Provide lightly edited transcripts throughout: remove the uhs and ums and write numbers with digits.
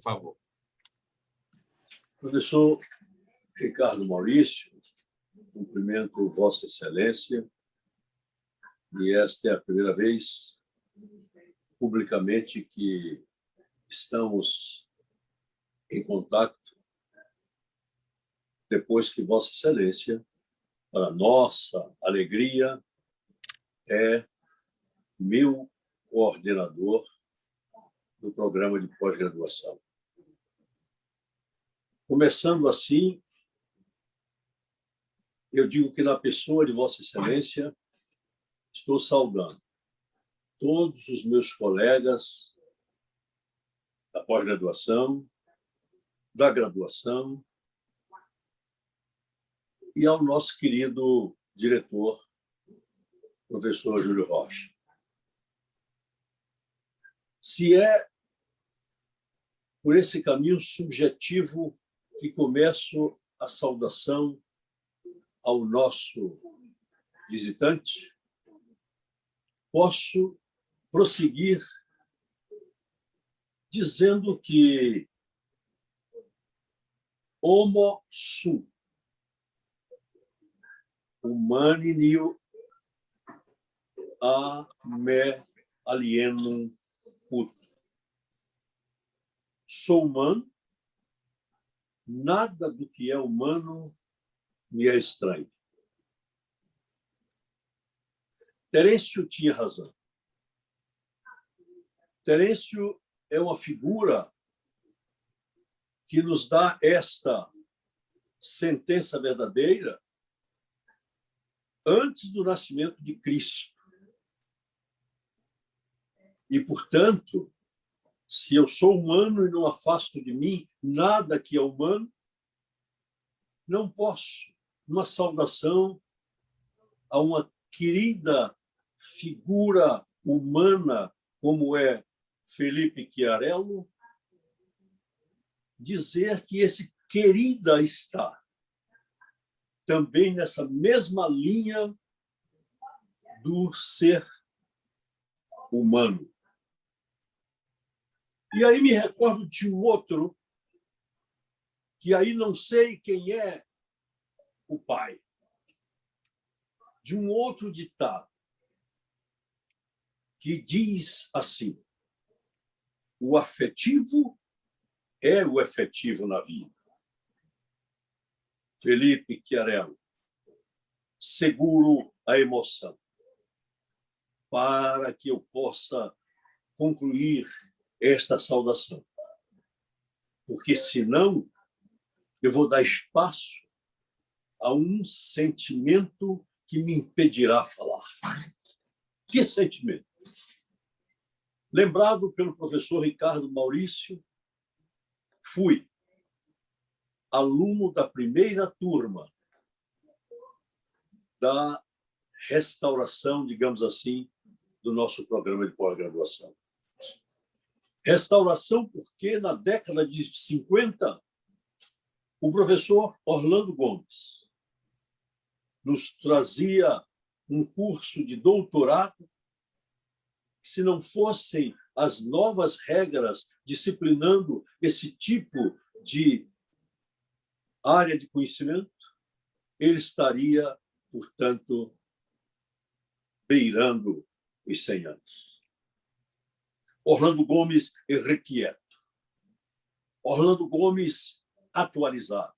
favor. Professor Ricardo Maurício, cumprimento Vossa Excelência, e esta é a primeira vez publicamente que estamos em contato depois que Vossa Excelência, para nossa alegria, é meu coordenador do programa de pós-graduação. Começando assim, eu digo que na pessoa de Vossa Excelência estou saudando todos os meus colegas da pós-graduação, da graduação e ao nosso querido diretor, professor Júlio Rocha. Se é por esse caminho subjetivo que começo a saudação ao nosso visitante, posso prosseguir dizendo que homo sum, humani nihil a me alienum ut. Sou humano, nada do que é humano me é estranho. Terêncio tinha razão. Terêncio é uma figura que nos dá esta sentença verdadeira antes do nascimento de Cristo. E, portanto, se eu sou humano e não afasto de mim nada que é humano, não posso, uma saudação a uma querida figura humana como é Felipe Chiarello, dizer que esse querida está também nessa mesma linha do ser humano. E aí me recordo de um outro, que aí não sei quem é o pai, de um outro ditado, que diz assim: o afetivo é o efetivo na vida. Felipe Chiarello, seguro a emoção, para que eu possa concluir esta saudação. Porque, senão, eu vou dar espaço a um sentimento que me impedirá falar. Que sentimento? Lembrado pelo professor Ricardo Maurício, fui aluno da primeira turma da restauração, digamos assim, do nosso programa de pós-graduação. Restauração porque, na década de 50, o professor Orlando Gomes nos trazia um curso de doutorado que, se não fossem as novas regras disciplinando esse tipo de área de conhecimento, ele estaria, portanto, beirando os 100 anos. Orlando Gomes irrequieto. Orlando Gomes atualizado.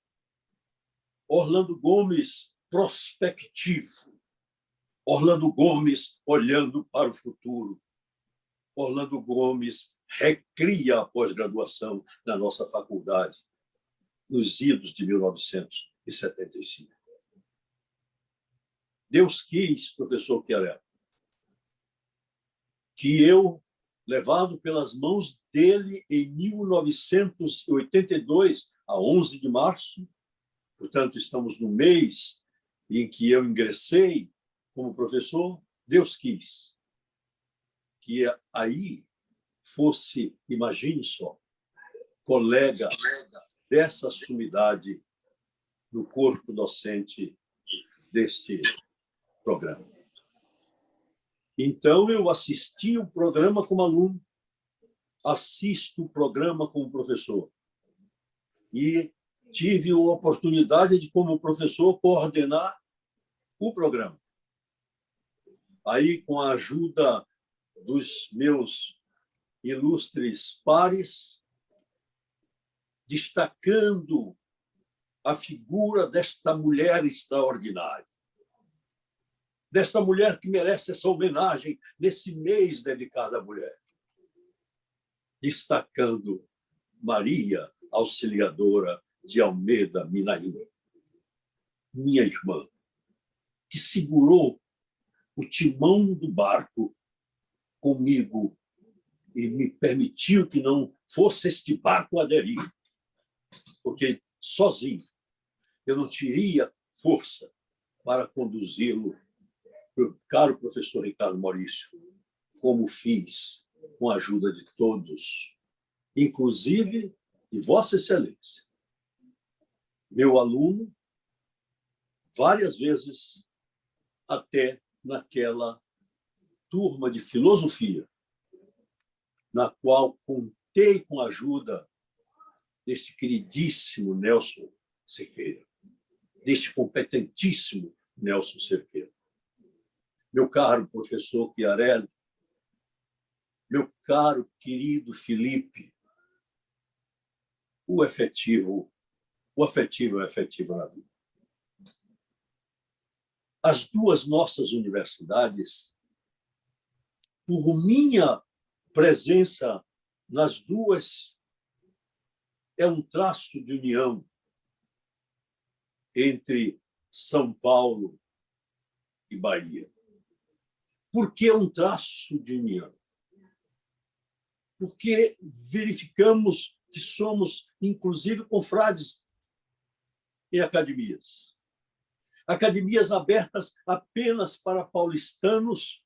Orlando Gomes prospectivo. Orlando Gomes olhando para o futuro. Orlando Gomes recria a pós-graduação na nossa faculdade, nos idos de 1975. Deus quis, professor Chiarello, que eu, levado pelas mãos dele em 1982, a 11 de março, portanto, estamos no mês em que eu ingressei como professor, Deus quis que aí fosse, imagine só, colega dessa sumidade no corpo docente deste programa. Então, eu assisti o programa como aluno, assisto o programa como professor e tive a oportunidade de, como professor, coordenar o programa. Aí, com a ajuda dos meus ilustres pares, destacando a figura desta mulher extraordinária, desta mulher que merece essa homenagem nesse mês dedicado à mulher, destacando Maria Auxiliadora de Almeida Minaim, minha irmã, que segurou o timão do barco comigo e me permitiu que não fosse este barco a deriva, porque sozinho eu não teria força para conduzi-lo, caro professor Ricardo Maurício, como fiz com a ajuda de todos, inclusive de Vossa Excelência, meu aluno, várias vezes, até naquela turma de filosofia, na qual contei com a ajuda deste queridíssimo Nelson Cerqueira, deste competentíssimo Nelson Cerqueira. Meu caro professor Chiarelli, meu caro querido Felipe, o afetivo é o efetivo na vida. As duas nossas universidades, por minha presença nas duas, é um traço de união entre São Paulo e Bahia. Por que um traço de união? Porque verificamos que somos, inclusive, confrades em academias. Academias abertas apenas para paulistanos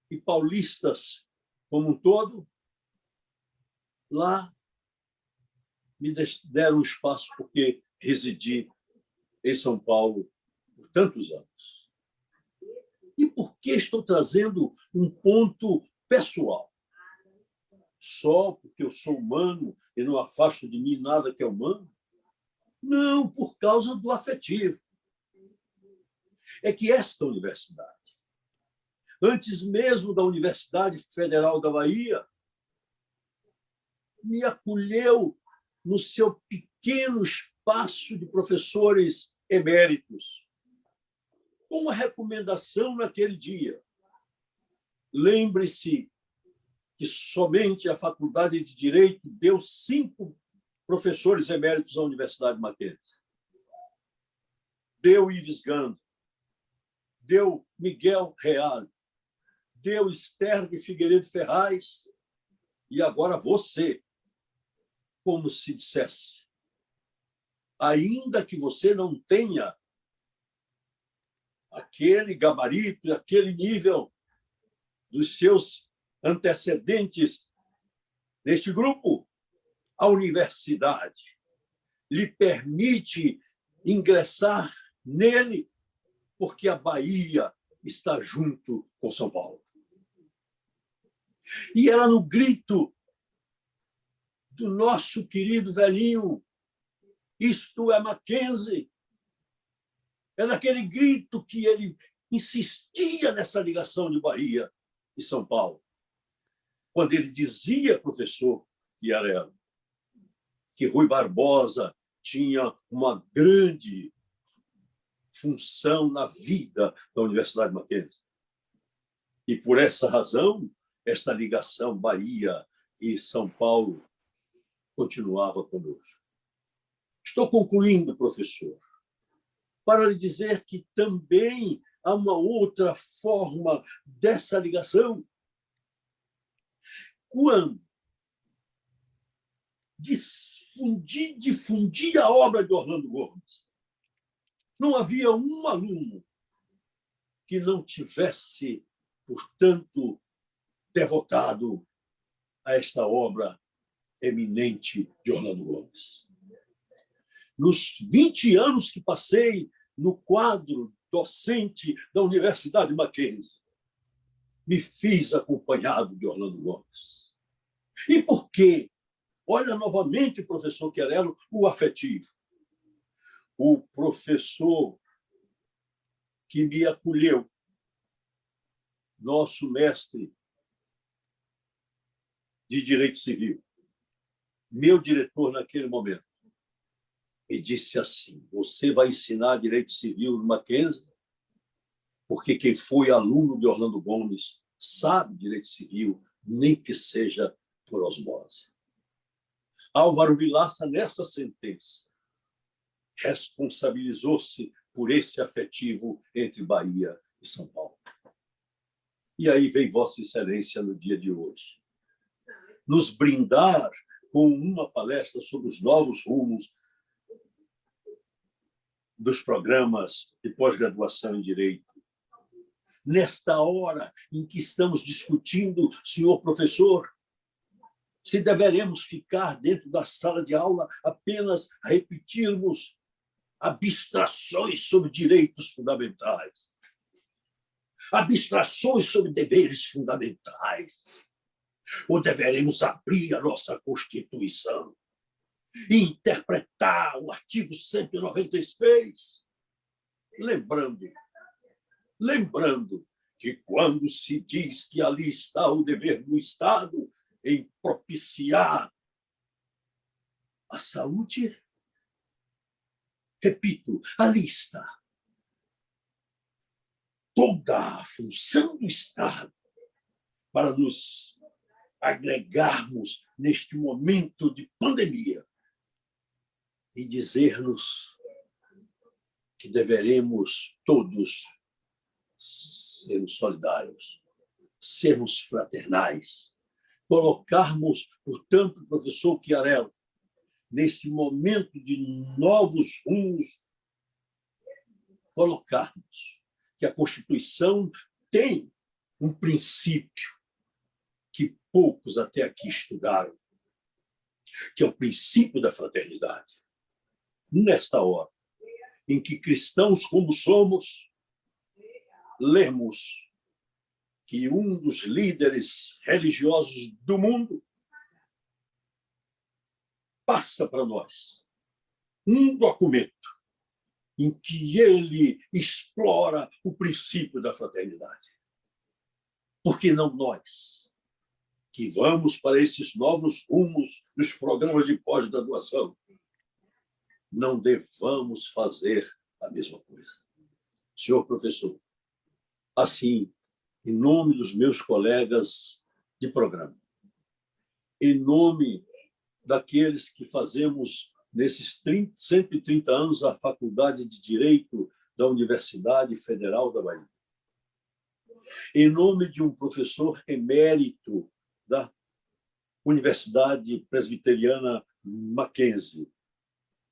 e paulistas como um todo. Lá me deram espaço porque residi em São Paulo por tantos anos. E por que estou trazendo um ponto pessoal? Só porque eu sou humano e não afasto de mim nada que é humano? Não, por causa do afetivo. É que esta universidade, antes mesmo da Universidade Federal da Bahia, me acolheu no seu pequeno espaço de professores eméritos, com uma recomendação naquele dia. Lembre-se que somente a Faculdade de Direito deu 5 professores eméritos à Universidade Mackenzie. Deu Ives Gandhi, deu Miguel Reale, deu Esther de Figueiredo Ferraz e agora você, como se dissesse, ainda que você não tenha aquele gabarito, aquele nível dos seus antecedentes neste grupo, a universidade lhe permite ingressar nele, porque a Bahia está junto com São Paulo. E era no grito do nosso querido velhinho, isto é Mackenzie, é naquele grito que ele insistia nessa ligação de Bahia e São Paulo. Quando ele dizia, professor Chiarelli, que Rui Barbosa tinha uma grande função na vida da Universidade Mackenzie. E, por essa razão, esta ligação Bahia e São Paulo continuava conosco. Estou concluindo, professor, para lhe dizer que também há uma outra forma dessa ligação. Quando difundir a obra de Orlando Gomes, não havia um aluno que não tivesse, portanto, devotado a esta obra eminente de Orlando Gomes. Nos 20 anos que passei no quadro docente da Universidade Mackenzie, me fiz acompanhado de Orlando Gomes. E por quê? Olha novamente, professor Querelo, o afetivo. O professor que me acolheu, nosso mestre de Direito Civil, meu diretor naquele momento, e disse assim: você vai ensinar Direito Civil no Mackenzie? Porque quem foi aluno de Orlando Gomes sabe Direito Civil, nem que seja por osmose. Álvaro Vilaça, nessa sentença, responsabilizou-se por esse afetivo entre Bahia e São Paulo. E aí vem Vossa Excelência no dia de hoje, nos brindar com uma palestra sobre os novos rumos dos programas de pós-graduação em Direito. Nesta hora em que estamos discutindo, senhor professor, se deveremos ficar dentro da sala de aula apenas a repetirmos abstrações sobre direitos fundamentais, abstrações sobre deveres fundamentais, ou deveremos abrir a nossa Constituição e interpretar o artigo 196, lembrando que quando se diz que ali está o dever do Estado em propiciar a saúde, repito, ali está toda a função do Estado para nos agregarmos neste momento de pandemia e dizer-nos que deveremos todos sermos solidários, sermos fraternais, colocarmos, portanto, professor Chiarello, neste momento de novos rumos, colocarmos que a Constituição tem um princípio que poucos até aqui estudaram, que é o princípio da fraternidade. Nesta hora em que cristãos como somos, lemos que um dos líderes religiosos do mundo passa para nós um documento em que ele explora o princípio da fraternidade. Por que não nós, que vamos para esses novos rumos dos programas de pós-graduação, não devamos fazer a mesma coisa? Senhor professor, assim, em nome dos meus colegas de programa, em nome daqueles que fazemos, nesses 130 anos, a Faculdade de Direito da Universidade Federal da Bahia, em nome de um professor emérito da Universidade Presbiteriana Mackenzie,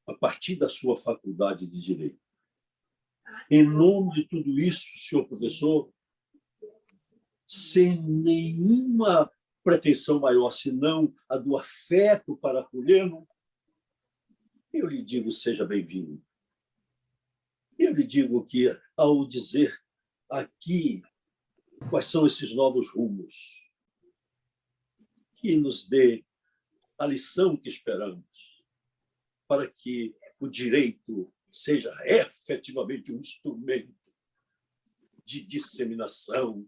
a partir da sua Faculdade de Direito. Em nome de tudo isso, senhor professor, sem nenhuma pretensão maior, senão a do afeto para acolhê-lo, eu lhe digo, seja bem-vindo. Eu lhe digo que, ao dizer aqui quais são esses novos rumos, que nos dê a lição que esperamos, para que o direito seja efetivamente um instrumento de disseminação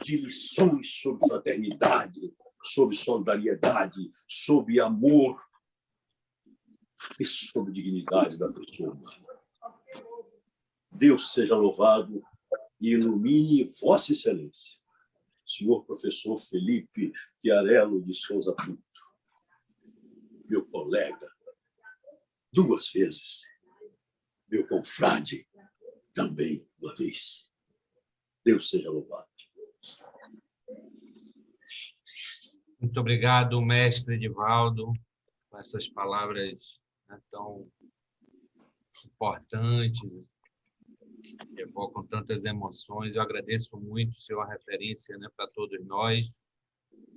de lições sobre fraternidade, sobre solidariedade, sobre amor e sobre dignidade da pessoa humana. Deus seja louvado e ilumine Vossa Excelência, senhor professor Felipe Chiarello de Souza Pinto, meu colega, 2 vezes, meu confrade, também 1 vez. Deus seja louvado. Muito obrigado, mestre Edivaldo, por essas palavras, né, tão importantes, que evocam tantas emoções. Eu agradeço muito, senhor, a referência, né, para todos nós,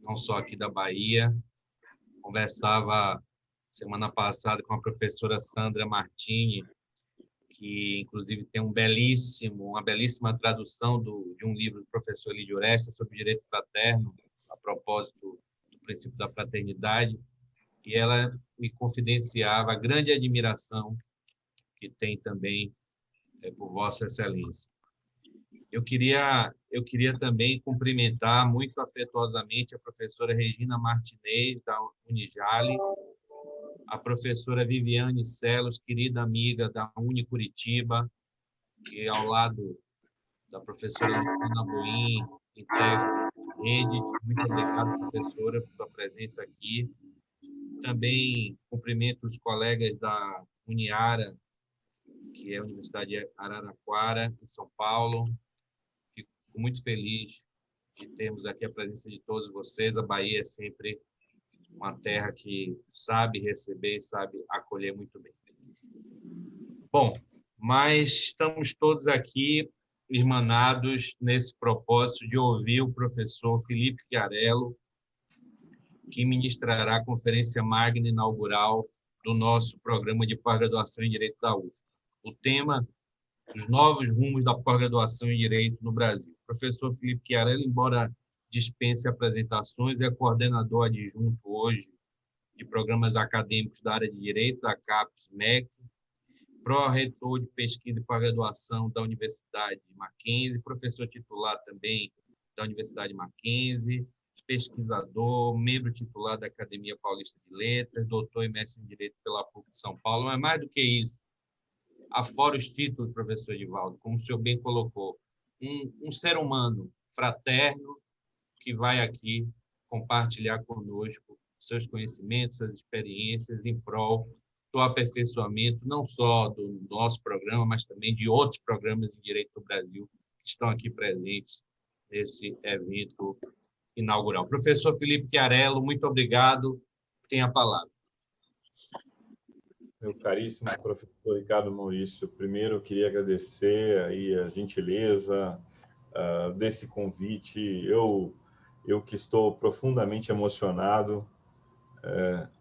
não só aqui da Bahia. Conversava semana passada com a professora Sandra Martini, que inclusive tem uma belíssima tradução de um livro do professor Lídio Oresta sobre direito fraterno, a propósito do princípio da fraternidade, e ela me confidenciava a grande admiração que tem também por Vossa Excelência. Eu queria também cumprimentar muito afetuosamente a professora Regina Martinez, da Unijale, a professora Viviane Celos, querida amiga da Unicuritiba, que ao lado da professora Luciana Boim integra a rede. Muito obrigado, professora, por sua presença aqui. Também cumprimento os colegas da Uniara, que é a Universidade de Araraquara, em São Paulo. Fico muito feliz de termos aqui a presença de todos vocês. A Bahia é sempre uma terra que sabe receber e sabe acolher muito bem. Bom, mas estamos todos aqui irmanados nesse propósito de ouvir o professor Felipe Chiarello, que ministrará a conferência magna inaugural do nosso programa de pós-graduação em Direito da UFRGS. O tema: os novos rumos da pós-graduação em Direito no Brasil. O professor Felipe Chiarello, embora dispense apresentações, é coordenador adjunto hoje de programas acadêmicos da área de Direito, da CAPES-MEC, pró-reitor de pesquisa e pós-graduação da Universidade Mackenzie, professor titular também da Universidade Mackenzie, pesquisador, membro titular da Academia Paulista de Letras, doutor e mestre em Direito pela PUC de São Paulo. Mas mais do que isso, afora os títulos, professor Edivaldo, como o senhor bem colocou, um ser humano fraterno que vai aqui compartilhar conosco seus conhecimentos, suas experiências em prol do aperfeiçoamento, não só do nosso programa, mas também de outros programas em Direito do Brasil que estão aqui presentes nesse evento inaugural. Professor Felipe Chiarello, muito obrigado. Tem a palavra. Meu caríssimo professor Ricardo Maurício, primeiro eu queria agradecer aí a gentileza desse convite. Eu que estou profundamente emocionado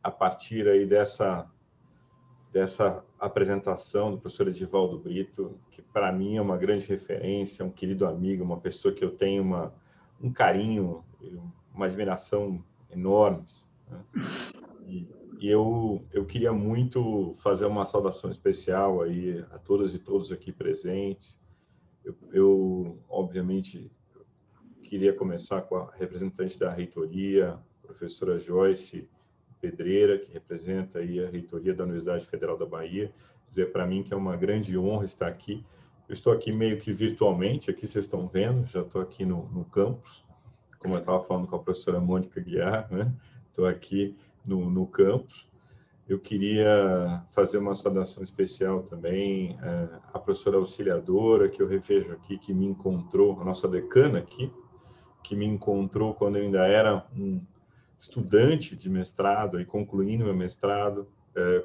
a partir aí dessa apresentação do professor Edivaldo Brito, que para mim é uma grande referência, um querido amigo, uma pessoa que eu tenho um carinho, uma admiração enormes, né? E eu queria muito fazer uma saudação especial aí a todas e todos aqui presentes. Eu obviamente, queria começar com a representante da reitoria, a professora Joyce Pedreira, que representa aí a reitoria da Universidade Federal da Bahia, dizer para mim que é uma grande honra estar aqui. Eu estou aqui meio que virtualmente, aqui vocês estão vendo, já estou aqui no campus, como eu estava falando com a professora Mônica Guiar, né? Estou aqui no campus. Eu queria fazer uma saudação especial também à professora auxiliadora, que eu revejo aqui, que me encontrou, a nossa decana aqui, que me encontrou quando eu ainda era um estudante de mestrado, e concluindo meu mestrado,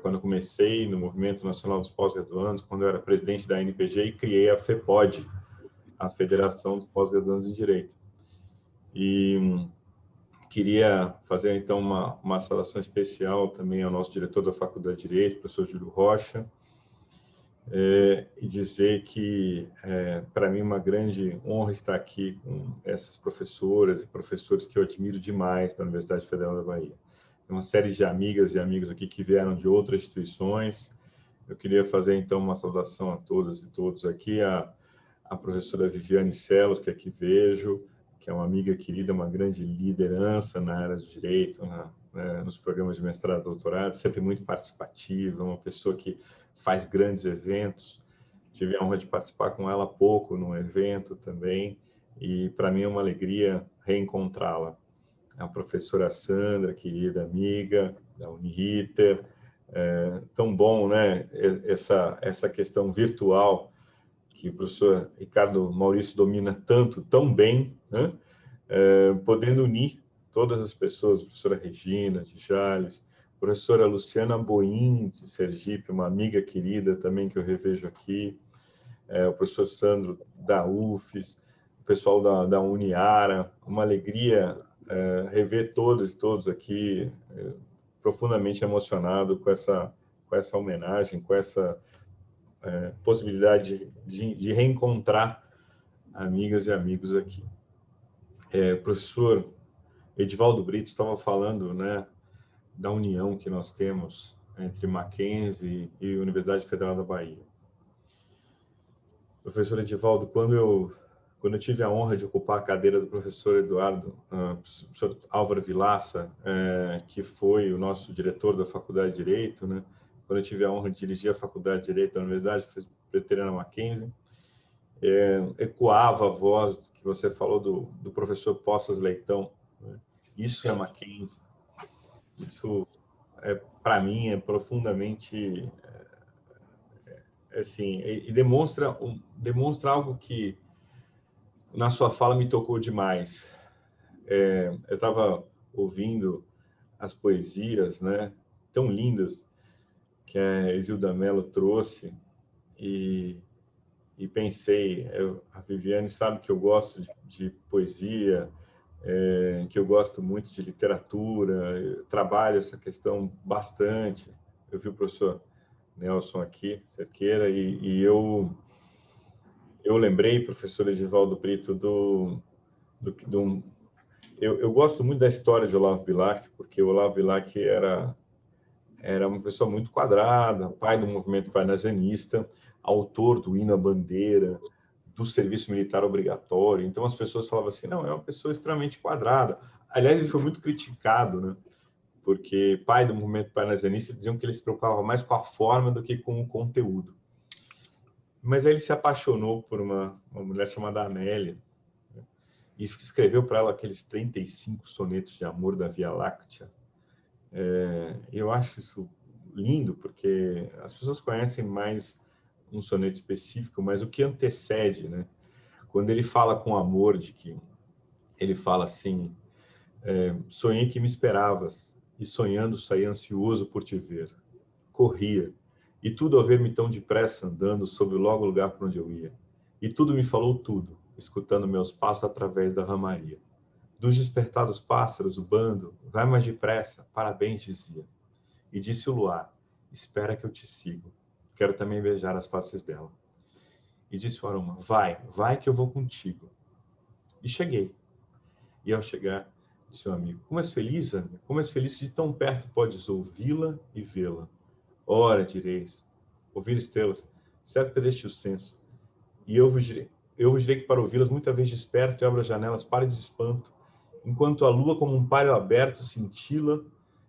quando eu comecei no Movimento Nacional dos Pós-Graduandos, quando eu era presidente da NPG e criei a FEPOD, a Federação dos Pós-Graduandos em Direito. E queria fazer, então, uma saudação especial também ao nosso diretor da Faculdade de Direito, professor Júlio Rocha, e dizer que, para mim, é uma grande honra estar aqui com essas professoras e professores que eu admiro demais da Universidade Federal da Bahia. Tem uma série de amigas e amigos aqui que vieram de outras instituições. Eu queria fazer, então, uma saudação a todas e todos aqui, a professora Viviane Celos, que aqui vejo, que é uma amiga querida, uma grande liderança na área do direito, nos programas de mestrado e doutorado, sempre muito participativa, uma pessoa que faz grandes eventos. Tive a honra de participar com ela há pouco num evento também, e para mim é uma alegria reencontrá-la. A professora Sandra, querida amiga da Uniriter, tão bom, né? Essa questão virtual que o professor Ricardo Maurício domina tão bem, né? Podendo unir todas as pessoas, a professora Regina de Jales, a professora Luciana Boim de Sergipe, uma amiga querida também que eu revejo aqui, o professor Sandro da UFES, o pessoal da Uniara, uma alegria rever todas e todos aqui, profundamente emocionado com essa homenagem, com essa possibilidade de reencontrar amigas e amigos aqui. Professor Edivaldo Brito estava falando, né, da união que nós temos entre Mackenzie e Universidade Federal da Bahia. Professor Edivaldo, quando eu tive a honra de ocupar a cadeira do professor professor Álvaro Vilaça, que foi o nosso diretor da Faculdade de Direito, né? Quando eu tive a honra de dirigir a Faculdade de Direito da Universidade Presbiteriana Mackenzie, ecoava a voz que você falou do professor Poças Leitão, né? Isso é Mackenzie. Isso, para mim, é profundamente... assim, e demonstra algo que na sua fala me tocou demais. Eu estava ouvindo as poesias, né, tão lindas que a Isilda Mello trouxe e pensei, a Viviane sabe que eu gosto de poesia, que eu gosto muito de literatura, eu trabalho essa questão bastante. Eu vi o professor Nelson aqui, Cerqueira, e eu lembrei, professor Edivaldo Brito, eu gosto muito da história de Olavo Bilac, porque o Olavo Bilac era uma pessoa muito quadrada, pai do movimento parnasianista, autor do hino à bandeira, do serviço militar obrigatório. Então as pessoas falavam assim, não, é uma pessoa extremamente quadrada. Aliás, ele foi muito criticado, né? Porque pai do movimento parnasianista diziam que ele se preocupava mais com a forma do que com o conteúdo. Mas aí ele se apaixonou por uma mulher chamada Amélia, né? E escreveu para ela aqueles 35 sonetos de amor da Via Láctea. Eu acho isso lindo, porque as pessoas conhecem mais um soneto específico, mas o que antecede, né? Quando ele fala com amor, ele fala assim, sonhei que me esperavas, e sonhando saí ansioso por te ver. Corria, e tudo ao ver-me tão depressa andando, soube logo o lugar para onde eu ia. E tudo me falou tudo, escutando meus passos através da ramaria. Dos despertados pássaros, o bando, vai mais depressa, parabéns, dizia. E disse o luar, espera que eu te sigo, quero também beijar as faces dela. E disse o aroma, vai que eu vou contigo. E cheguei. E ao chegar, disse o amigo, como és feliz, Ana? Como és feliz que de tão perto podes ouvi-la e vê-la. Ora, direis, ouvir estrelas, certo perdeste o senso. E eu vos direi que para ouvi-las muita vez desperto e abro as janelas para de espanto, enquanto a lua como um palho aberto cintila,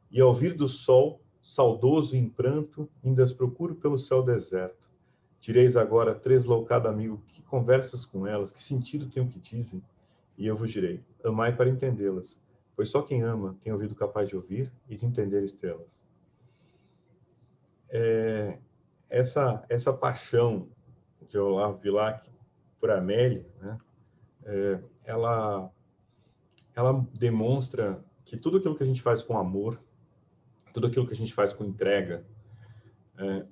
e ao vir do sol, saudoso e em pranto, ainda as procuro pelo céu deserto. Direis agora, tresloucado amigo, que conversas com elas, que sentido tem o que dizem? E eu vos direi, amai para entendê-las, pois só quem ama tem ouvido capaz de ouvir e de entender estrelas. Essa paixão de Olavo Bilac por Amélia, né, ela demonstra que tudo aquilo que a gente faz com amor, tudo aquilo que a gente faz com entrega,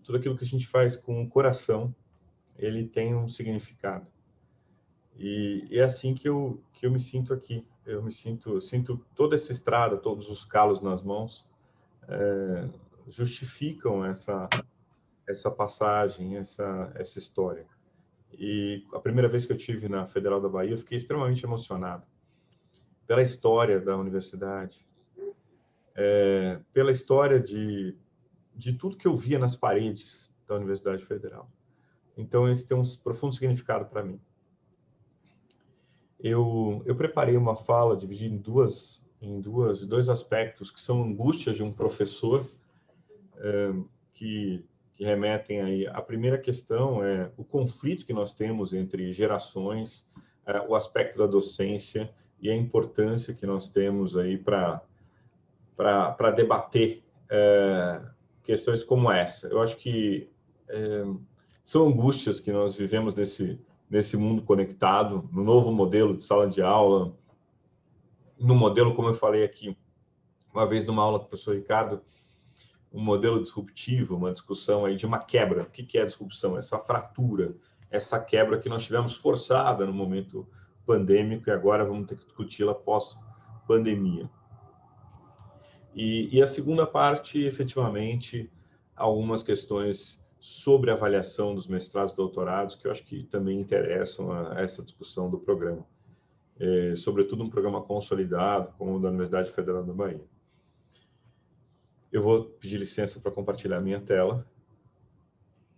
tudo aquilo que a gente faz com o coração, ele tem um significado. E é assim que eu me sinto aqui. Eu sinto toda essa estrada, todos os calos nas mãos, justificam essa passagem, essa história. E a primeira vez que eu tive na Federal da Bahia, eu fiquei extremamente emocionado pela história da universidade, pela história de tudo que eu via nas paredes da Universidade Federal. Então, esse tem um profundo significado para mim. Eu preparei uma fala dividida em dois aspectos, que são angústias de um professor, que remetem aí. A primeira questão é o conflito que nós temos entre gerações, o aspecto da docência e a importância que nós temos aí para debater questões como essa. Eu acho que são angústias que nós vivemos nesse mundo conectado, no novo modelo de sala de aula, no modelo, como eu falei aqui, uma vez numa aula com o professor Ricardo, um modelo disruptivo, uma discussão aí de uma quebra. O que é a disrupção? Essa fratura, essa quebra que nós tivemos forçada no momento pandêmico e agora vamos ter que discuti-la pós-pandemia. E a segunda parte, efetivamente, algumas questões sobre a avaliação dos mestrados e doutorados, que eu acho que também interessam a essa discussão do programa. sobretudo um programa consolidado como o da Universidade Federal da Bahia. Eu vou pedir licença para compartilhar a minha tela.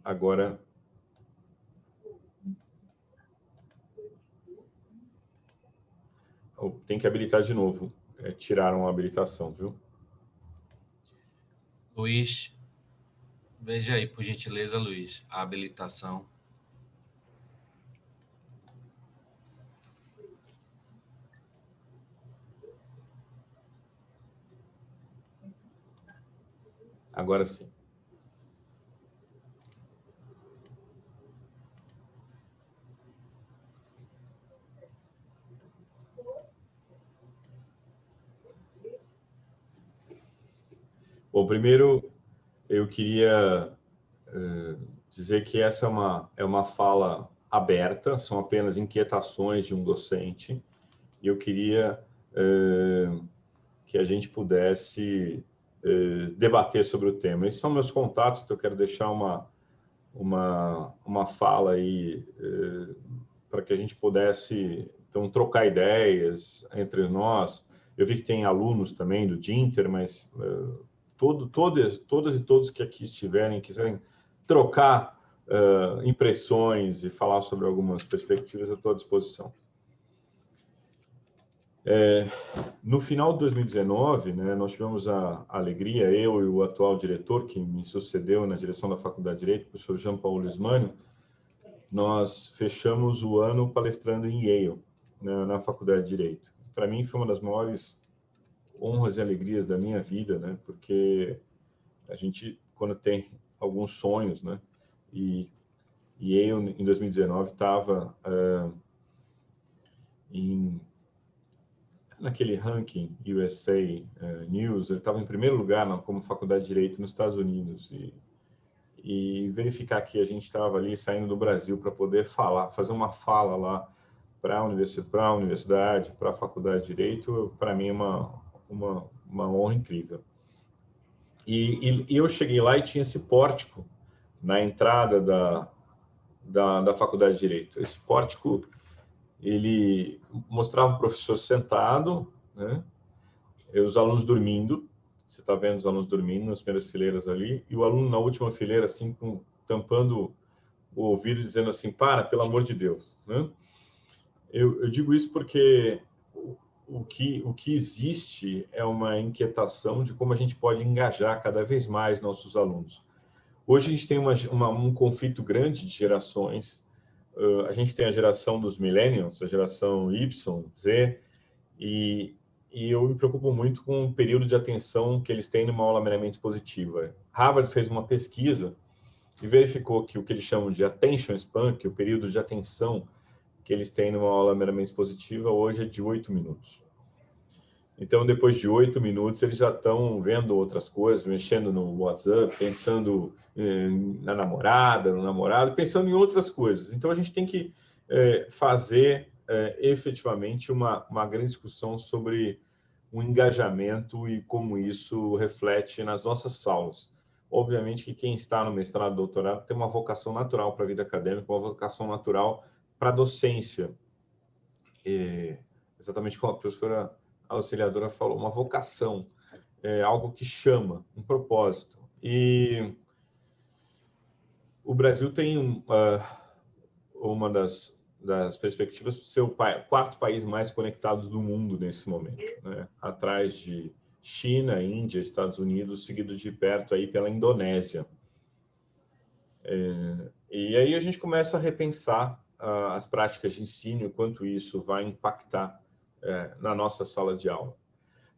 Agora, tem que habilitar de novo. Tiraram a habilitação, viu? Luiz, veja aí, por gentileza, Luiz, a habilitação. Agora sim. Bom, primeiro eu queria dizer que essa é uma fala aberta, são apenas inquietações de um docente, e eu queria que a gente pudesse debater sobre o tema. Esses são meus contatos, então eu quero deixar uma fala aí para que a gente pudesse, então, trocar ideias entre nós. Eu vi que tem alunos também do Dinter, mas todas e todos que aqui estiverem, quiserem trocar impressões e falar sobre algumas perspectivas, eu estou à disposição. No final de 2019, né, nós tivemos a alegria, eu e o atual diretor que me sucedeu na direção da Faculdade de Direito, o professor Jean Paulo Lismânio, nós fechamos o ano palestrando em Yale, na Faculdade de Direito. Para mim foi uma das maiores honras e alegrias da minha vida, né, porque a gente, quando tem alguns sonhos, né, e Yale, em 2019, estava naquele ranking USA News, ele estava em primeiro lugar como faculdade de Direito nos Estados Unidos. E verificar que a gente estava ali saindo do Brasil para poder fazer uma fala lá para a universidade, para a faculdade de Direito, para mim é uma honra incrível. E eu cheguei lá e tinha esse pórtico na entrada da faculdade de Direito. Esse pórtico, ele mostrava o professor sentado, né? E os alunos dormindo. Você está vendo os alunos dormindo nas primeiras fileiras ali, e o aluno na última fileira, assim, tampando o ouvido, dizendo assim, pelo amor de Deus, né? Eu digo isso porque o que existe é uma inquietação de como a gente pode engajar cada vez mais nossos alunos. Hoje a gente tem um conflito grande de gerações. A gente tem a geração dos millennials, a geração Y, Z, e eu me preocupo muito com o período de atenção que eles têm numa aula meramente expositiva. Harvard fez uma pesquisa e verificou que o que eles chamam de attention span, que é o período de atenção que eles têm numa aula meramente expositiva, hoje é de 8 minutos. Então, depois de 8 minutos, eles já estão vendo outras coisas, mexendo no WhatsApp, pensando na namorada, no namorado, pensando em outras coisas. Então, a gente tem que fazer efetivamente uma grande discussão sobre o engajamento e como isso reflete nas nossas aulas. Obviamente que quem está no mestrado, doutorado, tem uma vocação natural para a vida acadêmica, uma vocação natural para a docência. Exatamente como a professora auxiliadora falou, uma vocação, algo que chama, um propósito. E o Brasil tem uma das perspectivas de ser o quarto país mais conectado do mundo nesse momento, né? Atrás de China, Índia, Estados Unidos, seguido de perto aí pela Indonésia. E aí a gente começa a repensar as práticas de ensino, quanto isso vai impactar na nossa sala de aula.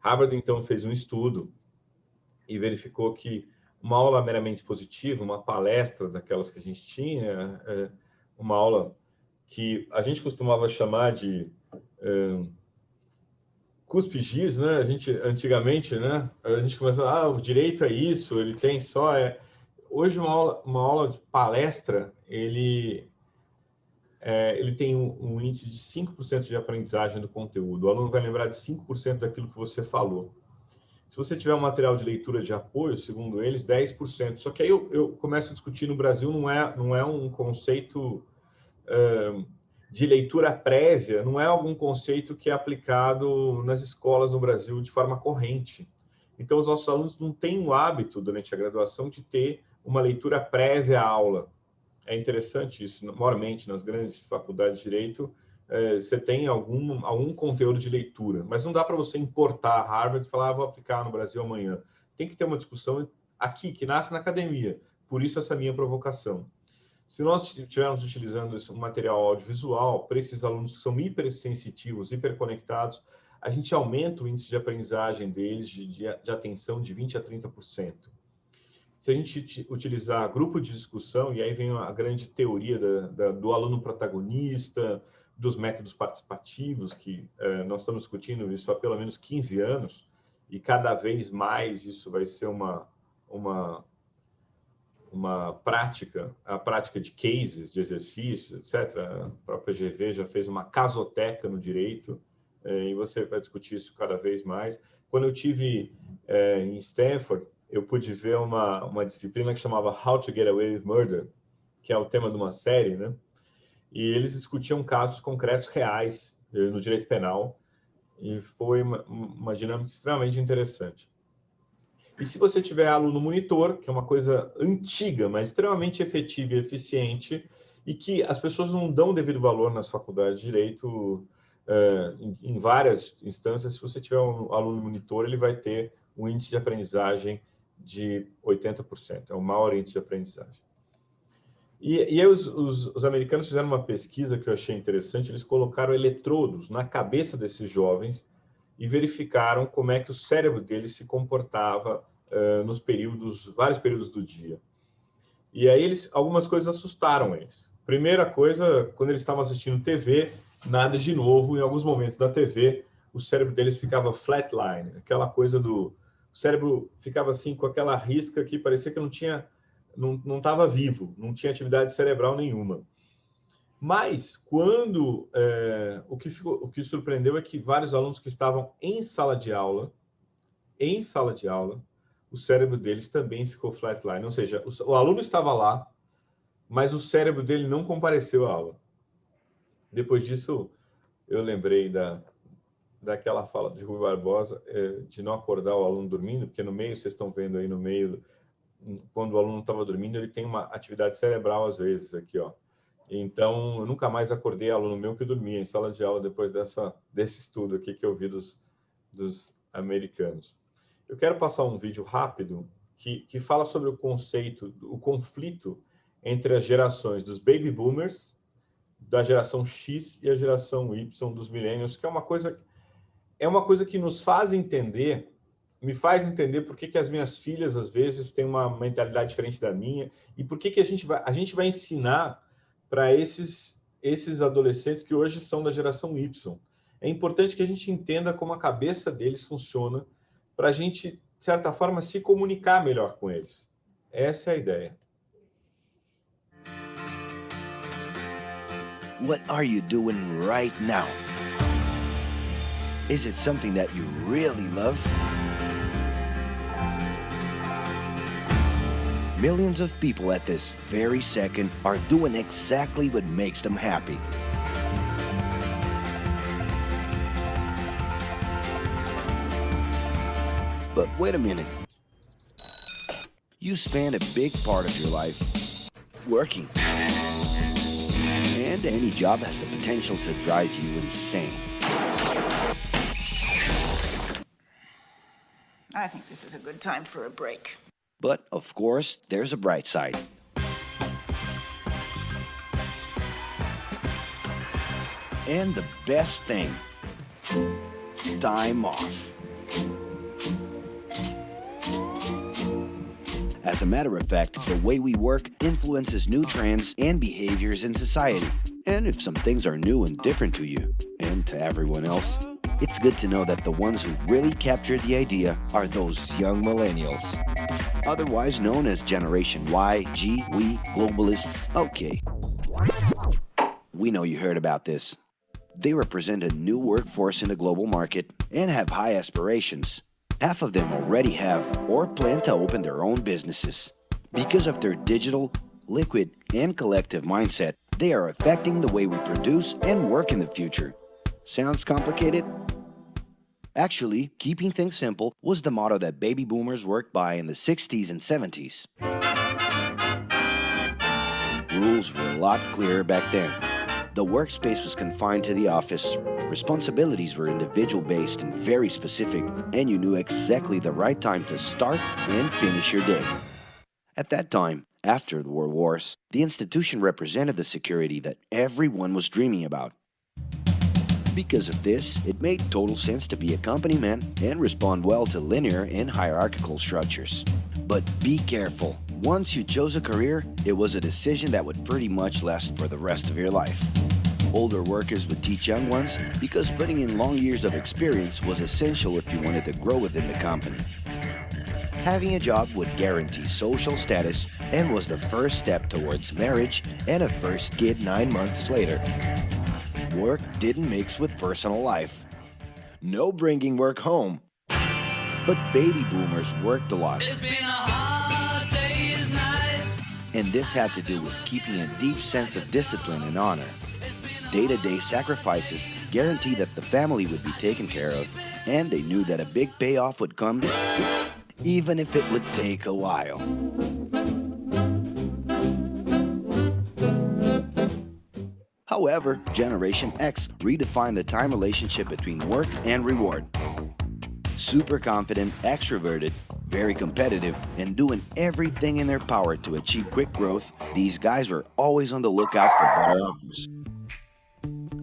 Harvard, então, fez um estudo e verificou que uma aula meramente expositiva, uma palestra daquelas que a gente tinha, uma aula que a gente costumava chamar de cuspe-giz, né? A gente, antigamente, né? A gente começava, o direito é isso, ele tem só... Hoje, uma aula de palestra, ele tem um índice de 5% de aprendizagem do conteúdo. O aluno vai lembrar de 5% daquilo que você falou. Se você tiver um material de leitura de apoio, segundo eles, 10%. Só que aí eu começo a discutir no Brasil, não é um conceito de leitura prévia não é algum conceito que é aplicado nas escolas no Brasil de forma corrente. Então, os nossos alunos não têm o hábito, durante a graduação, de ter uma leitura prévia à aula. É interessante isso. Normalmente, nas grandes faculdades de Direito, você tem algum conteúdo de leitura, mas não dá para você importar a Harvard e falar, vou aplicar no Brasil amanhã. Tem que ter uma discussão aqui, que nasce na academia. Por isso, essa minha provocação. Se nós estivermos utilizando um material audiovisual para esses alunos que são hipersensitivos, hiperconectados, a gente aumenta o índice de aprendizagem deles, de atenção, de 20% a 30%. Se a gente utilizar grupo de discussão, e aí vem a grande teoria do aluno protagonista, dos métodos participativos, que nós estamos discutindo isso há pelo menos 15 anos, e cada vez mais isso vai ser uma prática, a prática de cases, de exercícios, etc. A própria GV já fez uma casoteca no direito, e você vai discutir isso cada vez mais. Quando eu tive em Stanford, eu pude ver uma disciplina que chamava How to Get Away with Murder, que é o tema de uma série, né? E eles discutiam casos concretos reais no direito penal, e foi uma dinâmica extremamente interessante. E se você tiver aluno monitor, que é uma coisa antiga, mas extremamente efetiva e eficiente, e que as pessoas não dão devido valor nas faculdades de Direito, em várias instâncias, se você tiver um aluno monitor, ele vai ter um índice de aprendizagem de 80%, é o maior índice de aprendizagem. E aí os americanos fizeram uma pesquisa que eu achei interessante, eles colocaram eletrodos na cabeça desses jovens e verificaram como é que o cérebro deles se comportava nos vários períodos do dia. E aí algumas coisas assustaram eles. Primeira coisa, quando eles estavam assistindo TV, nada de novo, em alguns momentos da TV, o cérebro deles ficava flatline, aquela coisa o cérebro ficava assim com aquela risca que parecia que não estava vivo, não tinha atividade cerebral nenhuma. Mas, o que surpreendeu é que vários alunos que estavam em sala de aula, o cérebro deles também ficou flatline, ou seja, o aluno estava lá, mas o cérebro dele não compareceu à aula. Depois disso, eu lembrei daquela fala de Rui Barbosa, de não acordar o aluno dormindo, porque no meio, vocês estão vendo aí no meio, quando o aluno estava dormindo, ele tem uma atividade cerebral às vezes aqui, ó. Então, eu nunca mais acordei aluno meu que dormia em sala de aula depois desse estudo aqui que eu vi dos americanos. Eu quero passar um vídeo rápido que fala sobre o conceito, o conflito entre as gerações dos baby boomers, da geração X e a geração Y dos millennials, que é uma coisa que nos faz entender, me faz entender por que as minhas filhas, às vezes, têm uma mentalidade diferente da minha, e por que a gente vai ensinar para esses adolescentes que hoje são da geração Y. É importante que a gente entenda como a cabeça deles funciona, para a gente, de certa forma, se comunicar melhor com eles. Essa é a ideia. What are you doing right now? Is it something that you really love? Millions of people at this very second are doing exactly what makes them happy. But wait a minute. You spend a big part of your life working. And any job has the potential to drive you insane. I think this is a good time for a break. But, of course, there's a bright side. And the best thing, time off. As a matter of fact, the way we work influences new trends and behaviors in society. And if some things are new and different to you, and to everyone else, it's good to know that the ones who really captured the idea are those young millennials. Otherwise known as Generation Y, G, we, globalists. Okay. We know you heard about this. They represent a new workforce in the global market and have high aspirations. Half of them already have or plan to open their own businesses. Because of their digital, liquid, and collective mindset, They are affecting the way we produce and work in the future. Sounds complicated? Actually, keeping things simple was the motto that baby boomers worked by in the 60s and 70s. Rules were a lot clearer back then. The workspace was confined to the office. Responsibilities were individual-based and very specific, and you knew exactly the right time to start and finish your day. At that time, after the World Wars, the institution represented the security that everyone was dreaming about. Because of this, it made total sense to be a company man and respond well to linear and hierarchical structures. But be careful. Once you chose a career, it was a decision that would pretty much last for the rest of your life. Older workers would teach young ones because putting in long years of experience was essential if you wanted to grow within the company. Having a job would guarantee social status and was the first step towards marriage and a first kid 9 months later. Work didn't mix with personal life. No bringing work home. But baby boomers worked a lot. It's been a hard day's night. And this had to do with keeping a deep sense of discipline and honor. Day-to-day sacrifices guaranteed that the family would be taken care of, and they knew that a big payoff would come, even if it would take a while. However, Generation X redefined the time relationship between work and reward. Super confident, extroverted, very competitive, and doing everything in their power to achieve quick growth, these guys were always on the lookout for better offers.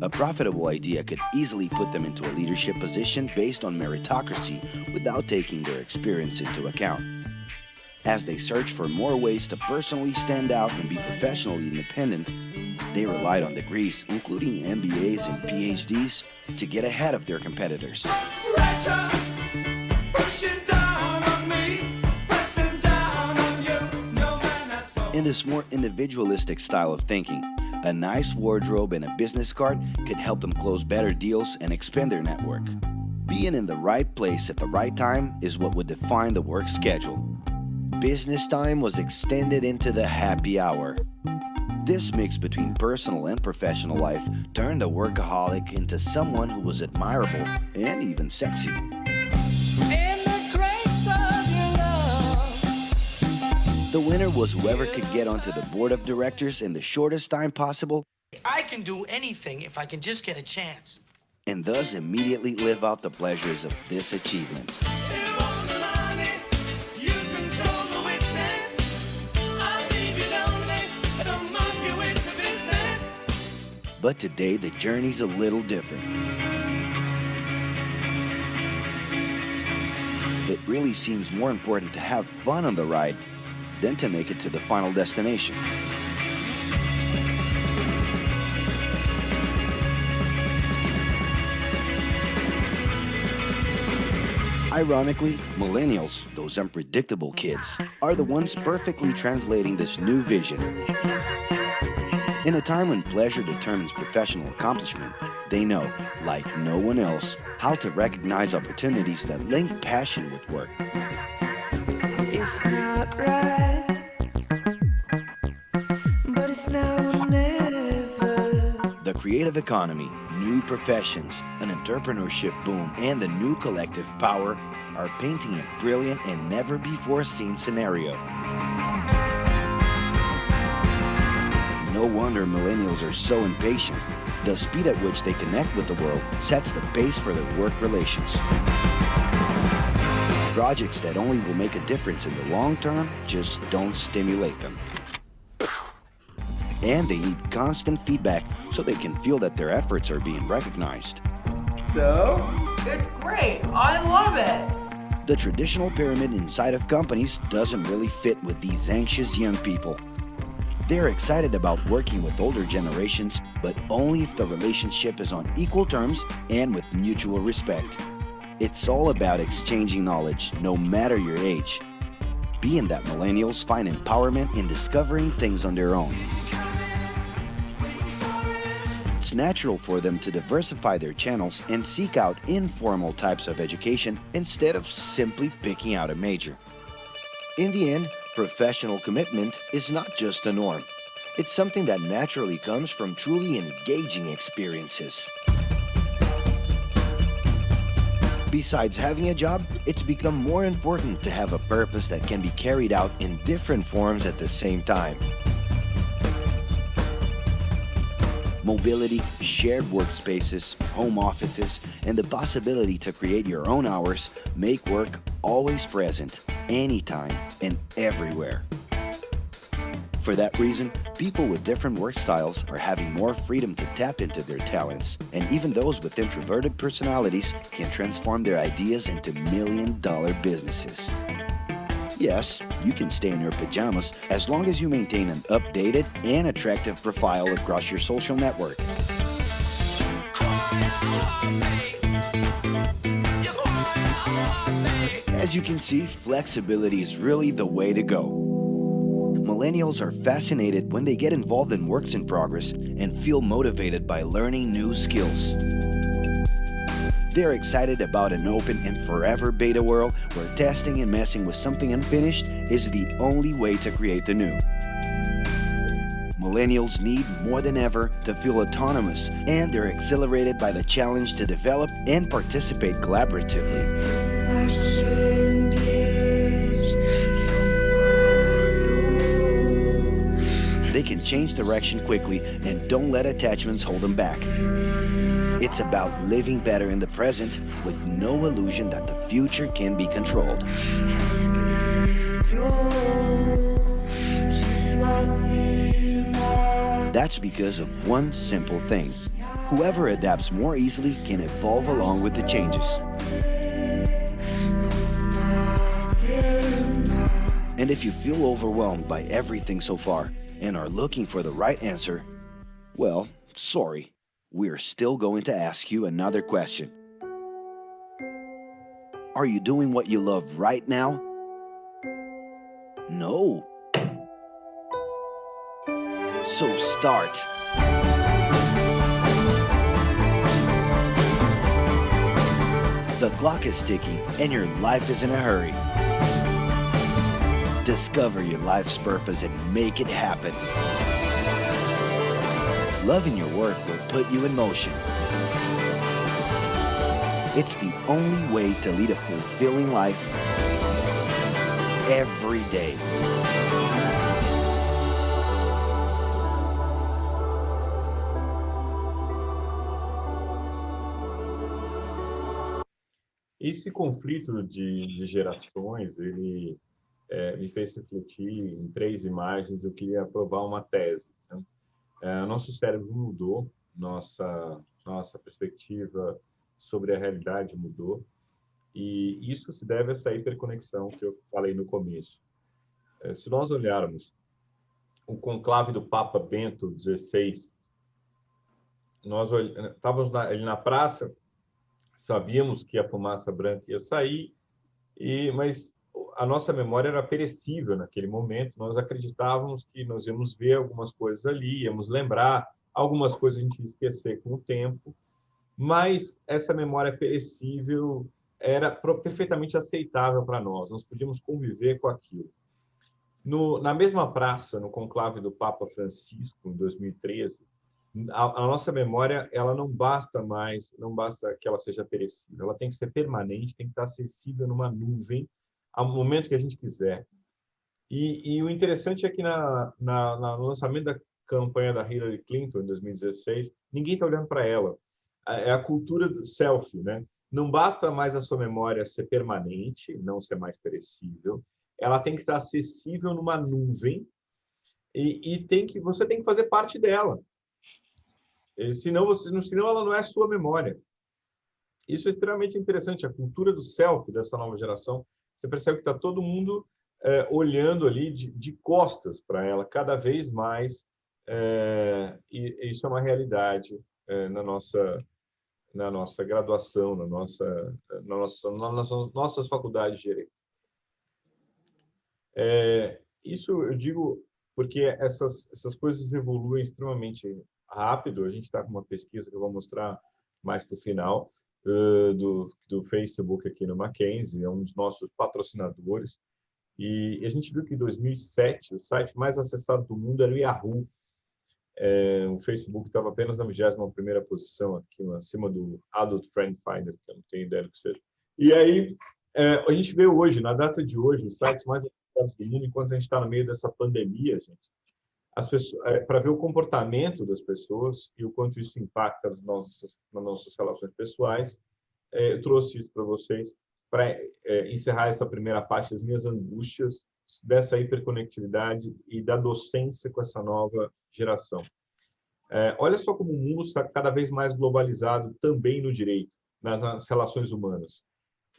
A profitable idea could easily put them into a leadership position based on meritocracy without taking their experience into account. As they searched for more ways to personally stand out and be professionally independent, they relied on degrees, including MBAs and PhDs, to get ahead of their competitors. Pressure, pushing down on me, pressing down on you. No man has spoken. In this more individualistic style of thinking, a nice wardrobe and a business card could help them close better deals and expand their network. Being in the right place at the right time is what would define the work schedule. Business time was extended into the happy hour. This mix between personal and professional life turned a workaholic into someone who was admirable and even sexy. The winner was whoever could get onto the board of directors in the shortest time possible. I can do anything if I can just get a chance. And thus immediately live out the pleasures of this achievement. But today, the journey's a little different. It really seems more important to have fun on the ride than to make it to the final destination. Ironically, millennials, those unpredictable kids, are the ones perfectly translating this new vision. In a time when pleasure determines professional accomplishment, they know, like no one else, how to recognize opportunities that link passion with work. It's not right, but it's now or never. The creative economy, new professions, an entrepreneurship boom, and the new collective power are painting a brilliant and never-before-seen scenario. No wonder millennials are so impatient. The speed at which they connect with the world sets the pace for their work relations. Projects that only will make a difference in the long term just don't stimulate them. And they need constant feedback so they can feel that their efforts are being recognized. So? It's great. I love it. The traditional pyramid inside of companies doesn't really fit with these anxious young people. They're excited about working with older generations, but only if the relationship is on equal terms and with mutual respect. It's all about exchanging knowledge, no matter your age. Being that millennials find empowerment in discovering things on their own. It's natural for them to diversify their channels and seek out informal types of education instead of simply picking out a major. In the end, professional commitment is not just a norm. It's something that naturally comes from truly engaging experiences. Besides having a job, it's become more important to have a purpose that can be carried out in different forms at the same time. Mobility, shared workspaces, home offices, and the possibility to create your own hours make work always present, anytime and everywhere. For that reason, people with different work styles are having more freedom to tap into their talents, and even those with introverted personalities can transform their ideas into million-dollar businesses. Yes, you can stay in your pajamas as long as you maintain an updated and attractive profile across your social network. As you can see, flexibility is really the way to go. Millennials are fascinated when they get involved in works in progress and feel motivated by learning new skills. They're excited about an open and forever beta world where testing and messing with something unfinished is the only way to create the new. Millennials need more than ever to feel autonomous, and they're exhilarated by the challenge to develop and participate collaboratively. They can change direction quickly and don't let attachments hold them back. It's about living better in the present with no illusion that the future can be controlled. That's because of one simple thing. Whoever adapts more easily can evolve along with the changes. And if you feel overwhelmed by everything so far and are looking for the right answer, well, sorry. We're still going to ask you another question. Are you doing what you love right now? No. So start. The clock is ticking and your life is in a hurry. Discover your life's purpose and make it happen. Loving your work will put you in motion. It's the only way to lead a fulfilling life every day. Esse conflito de gerações, ele me fez refletir em 3 imagens. Eu queria provar uma tese, né? Nosso cérebro mudou, nossa perspectiva sobre a realidade mudou, e isso se deve a essa hiperconexão que eu falei no começo. Se nós olharmos o conclave do Papa Bento XVI, nós estávamos ali na praça, sabíamos que a fumaça branca ia sair, mas a nossa memória era perecível naquele momento. Nós acreditávamos que nós íamos ver algumas coisas ali, íamos lembrar, algumas coisas a gente ia esquecer com o tempo, mas essa memória perecível era perfeitamente aceitável para nós, nós podíamos conviver com aquilo. Na mesma praça, no conclave do Papa Francisco, em 2013, a nossa memória, ela não basta que ela seja perecível, ela tem que ser permanente, tem que estar acessível numa nuvem, ao momento que a gente quiser. E o interessante é que no lançamento da campanha da Hillary Clinton, em 2016, ninguém está olhando para ela. É a cultura do selfie, né? Não basta mais a sua memória ser permanente, não ser mais perecível, ela tem que estar acessível numa nuvem e você tem que fazer parte dela. Senão ela não é a sua memória. Isso é extremamente interessante, a cultura do selfie dessa nova geração. Você percebe que está todo mundo olhando ali de costas para ela, cada vez mais, e isso é uma realidade na nossa graduação, nas nossas faculdades de Direito. Isso eu digo porque essas coisas evoluem extremamente rápido. A gente está com uma pesquisa que eu vou mostrar mais para o final, do Facebook aqui no Mackenzie, é um dos nossos patrocinadores, e a gente viu que em 2007 o site mais acessado do mundo era o Yahoo, o Facebook estava apenas na 21ª posição, aqui acima do Adult Friend Finder, que eu não tenho ideia do que seja. E aí, a gente vê hoje, na data de hoje, os sites mais acessados do mundo, enquanto a gente está no meio dessa pandemia, gente, para ver o comportamento das pessoas e o quanto isso impacta nas nossas relações pessoais, eu trouxe isso para vocês, para encerrar essa primeira parte das minhas angústias dessa hiperconectividade e da docência com essa nova geração. Olha só como o mundo está cada vez mais globalizado também no direito, nas relações humanas.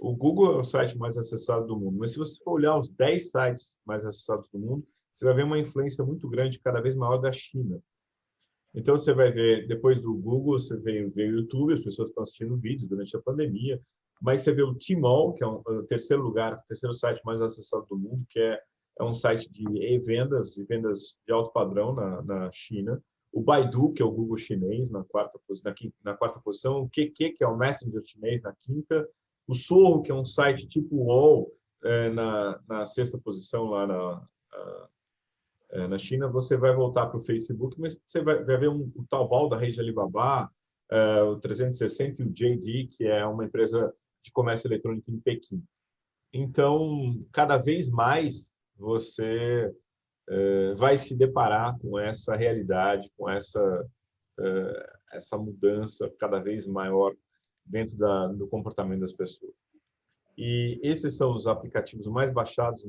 O Google é o site mais acessado do mundo, mas se você for olhar os 10 sites mais acessados do mundo, você vai ver uma influência muito grande, cada vez maior, da China. Então, você vai ver, depois do Google, você vê o YouTube, as pessoas estão assistindo vídeos durante a pandemia, mas você vê o Tmall, que é o terceiro site mais acessado do mundo, que é um site de vendas de alto padrão na China. O Baidu, que é o Google chinês, na quarta posição. O QQ, que é o Messenger chinês, na quinta. O Soho, que é um site tipo UOL, na sexta posição lá na China. Você vai voltar para o Facebook, mas você vai ver o Taobao da rede Alibaba, o 360 e o JD, que é uma empresa de comércio eletrônico em Pequim. Então, cada vez mais você vai se deparar com essa realidade, com essa mudança cada vez maior dentro do comportamento das pessoas. E esses são os aplicativos mais baixados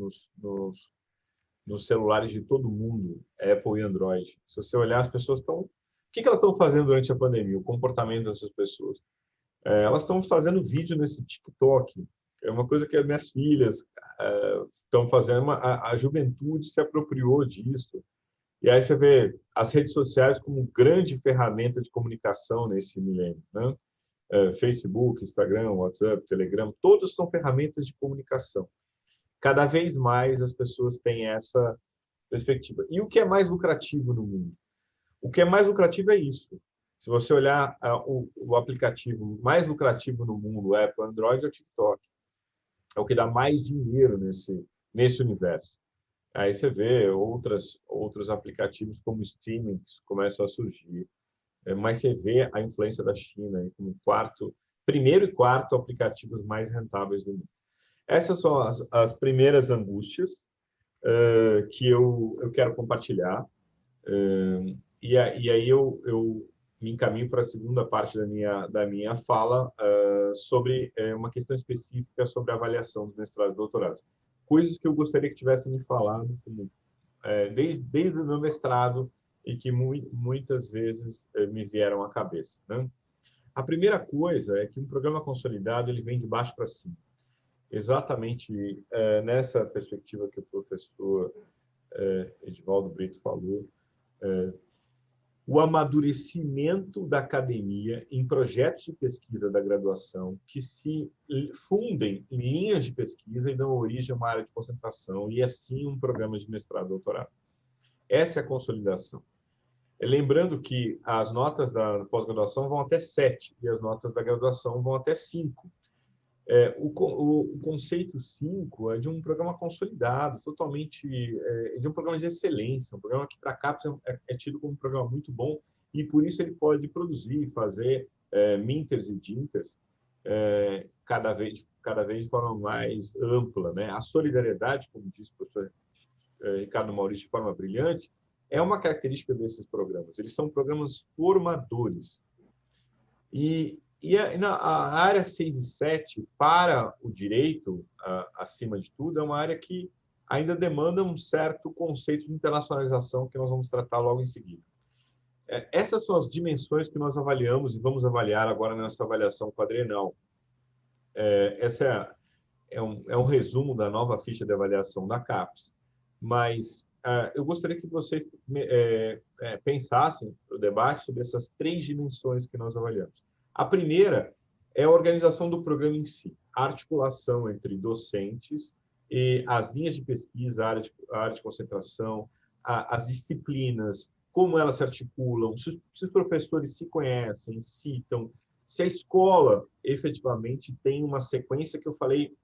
nos celulares de todo mundo, Apple e Android. Se você olhar, as pessoas estão... O que elas estão fazendo durante a pandemia? O comportamento dessas pessoas. Elas estão fazendo vídeo nesse TikTok. É uma coisa que as minhas filhas estão fazendo. A juventude se apropriou disso. E aí você vê as redes sociais como grande ferramenta de comunicação nesse milênio, né? Facebook, Instagram, WhatsApp, Telegram, todos são ferramentas de comunicação. Cada vez mais as pessoas têm essa perspectiva. E o que é mais lucrativo no mundo? O que é mais lucrativo é isso. Se você olhar o aplicativo mais lucrativo no mundo, o Apple, Android, é o TikTok. É o que dá mais dinheiro nesse universo. Aí você vê outros aplicativos como streaming que começam a surgir. Mas você vê a influência da China como primeiro e quarto aplicativos mais rentáveis do mundo. Essas são as primeiras angústias que eu quero compartilhar. E aí eu me encaminho para a segunda parte da minha fala sobre uma questão específica sobre a avaliação dos mestrados e doutorados. Coisas que eu gostaria que tivessem me falado desde o meu mestrado e que muitas vezes me vieram à cabeça, né? A primeira coisa é que um programa consolidado ele vem de baixo para cima. Exatamente nessa perspectiva que o professor Edivaldo Brito falou, o amadurecimento da academia em projetos de pesquisa da graduação que se fundem em linhas de pesquisa e dão origem a uma área de concentração e, assim, um programa de mestrado e doutorado. Essa é a consolidação. Lembrando que as notas da pós-graduação vão até 7 e as notas da graduação vão até 5. O conceito 5 é de um programa consolidado, totalmente de um programa de excelência, um programa que para a CAPES é tido como um programa muito bom e por isso ele pode produzir e fazer minters e dinters cada vez de forma mais ampla, né? A solidariedade, como disse o professor Ricardo Maurício de forma brilhante, é uma característica desses programas. Eles são programas formadores. E a área 6 e 7, para o direito, acima de tudo, é uma área que ainda demanda um certo conceito de internacionalização que nós vamos tratar logo em seguida. Essas são as dimensões que nós avaliamos e vamos avaliar agora nessa avaliação quadrienal. Essa é um resumo da nova ficha de avaliação da CAPES, mas eu gostaria que vocês pensassem no debate sobre essas 3 dimensões que nós avaliamos. A primeira é a organização do programa em si, a articulação entre docentes e as linhas de pesquisa, a área de concentração, as disciplinas, como elas se articulam, se os professores se conhecem, citam, se a escola efetivamente tem uma sequência que eu falei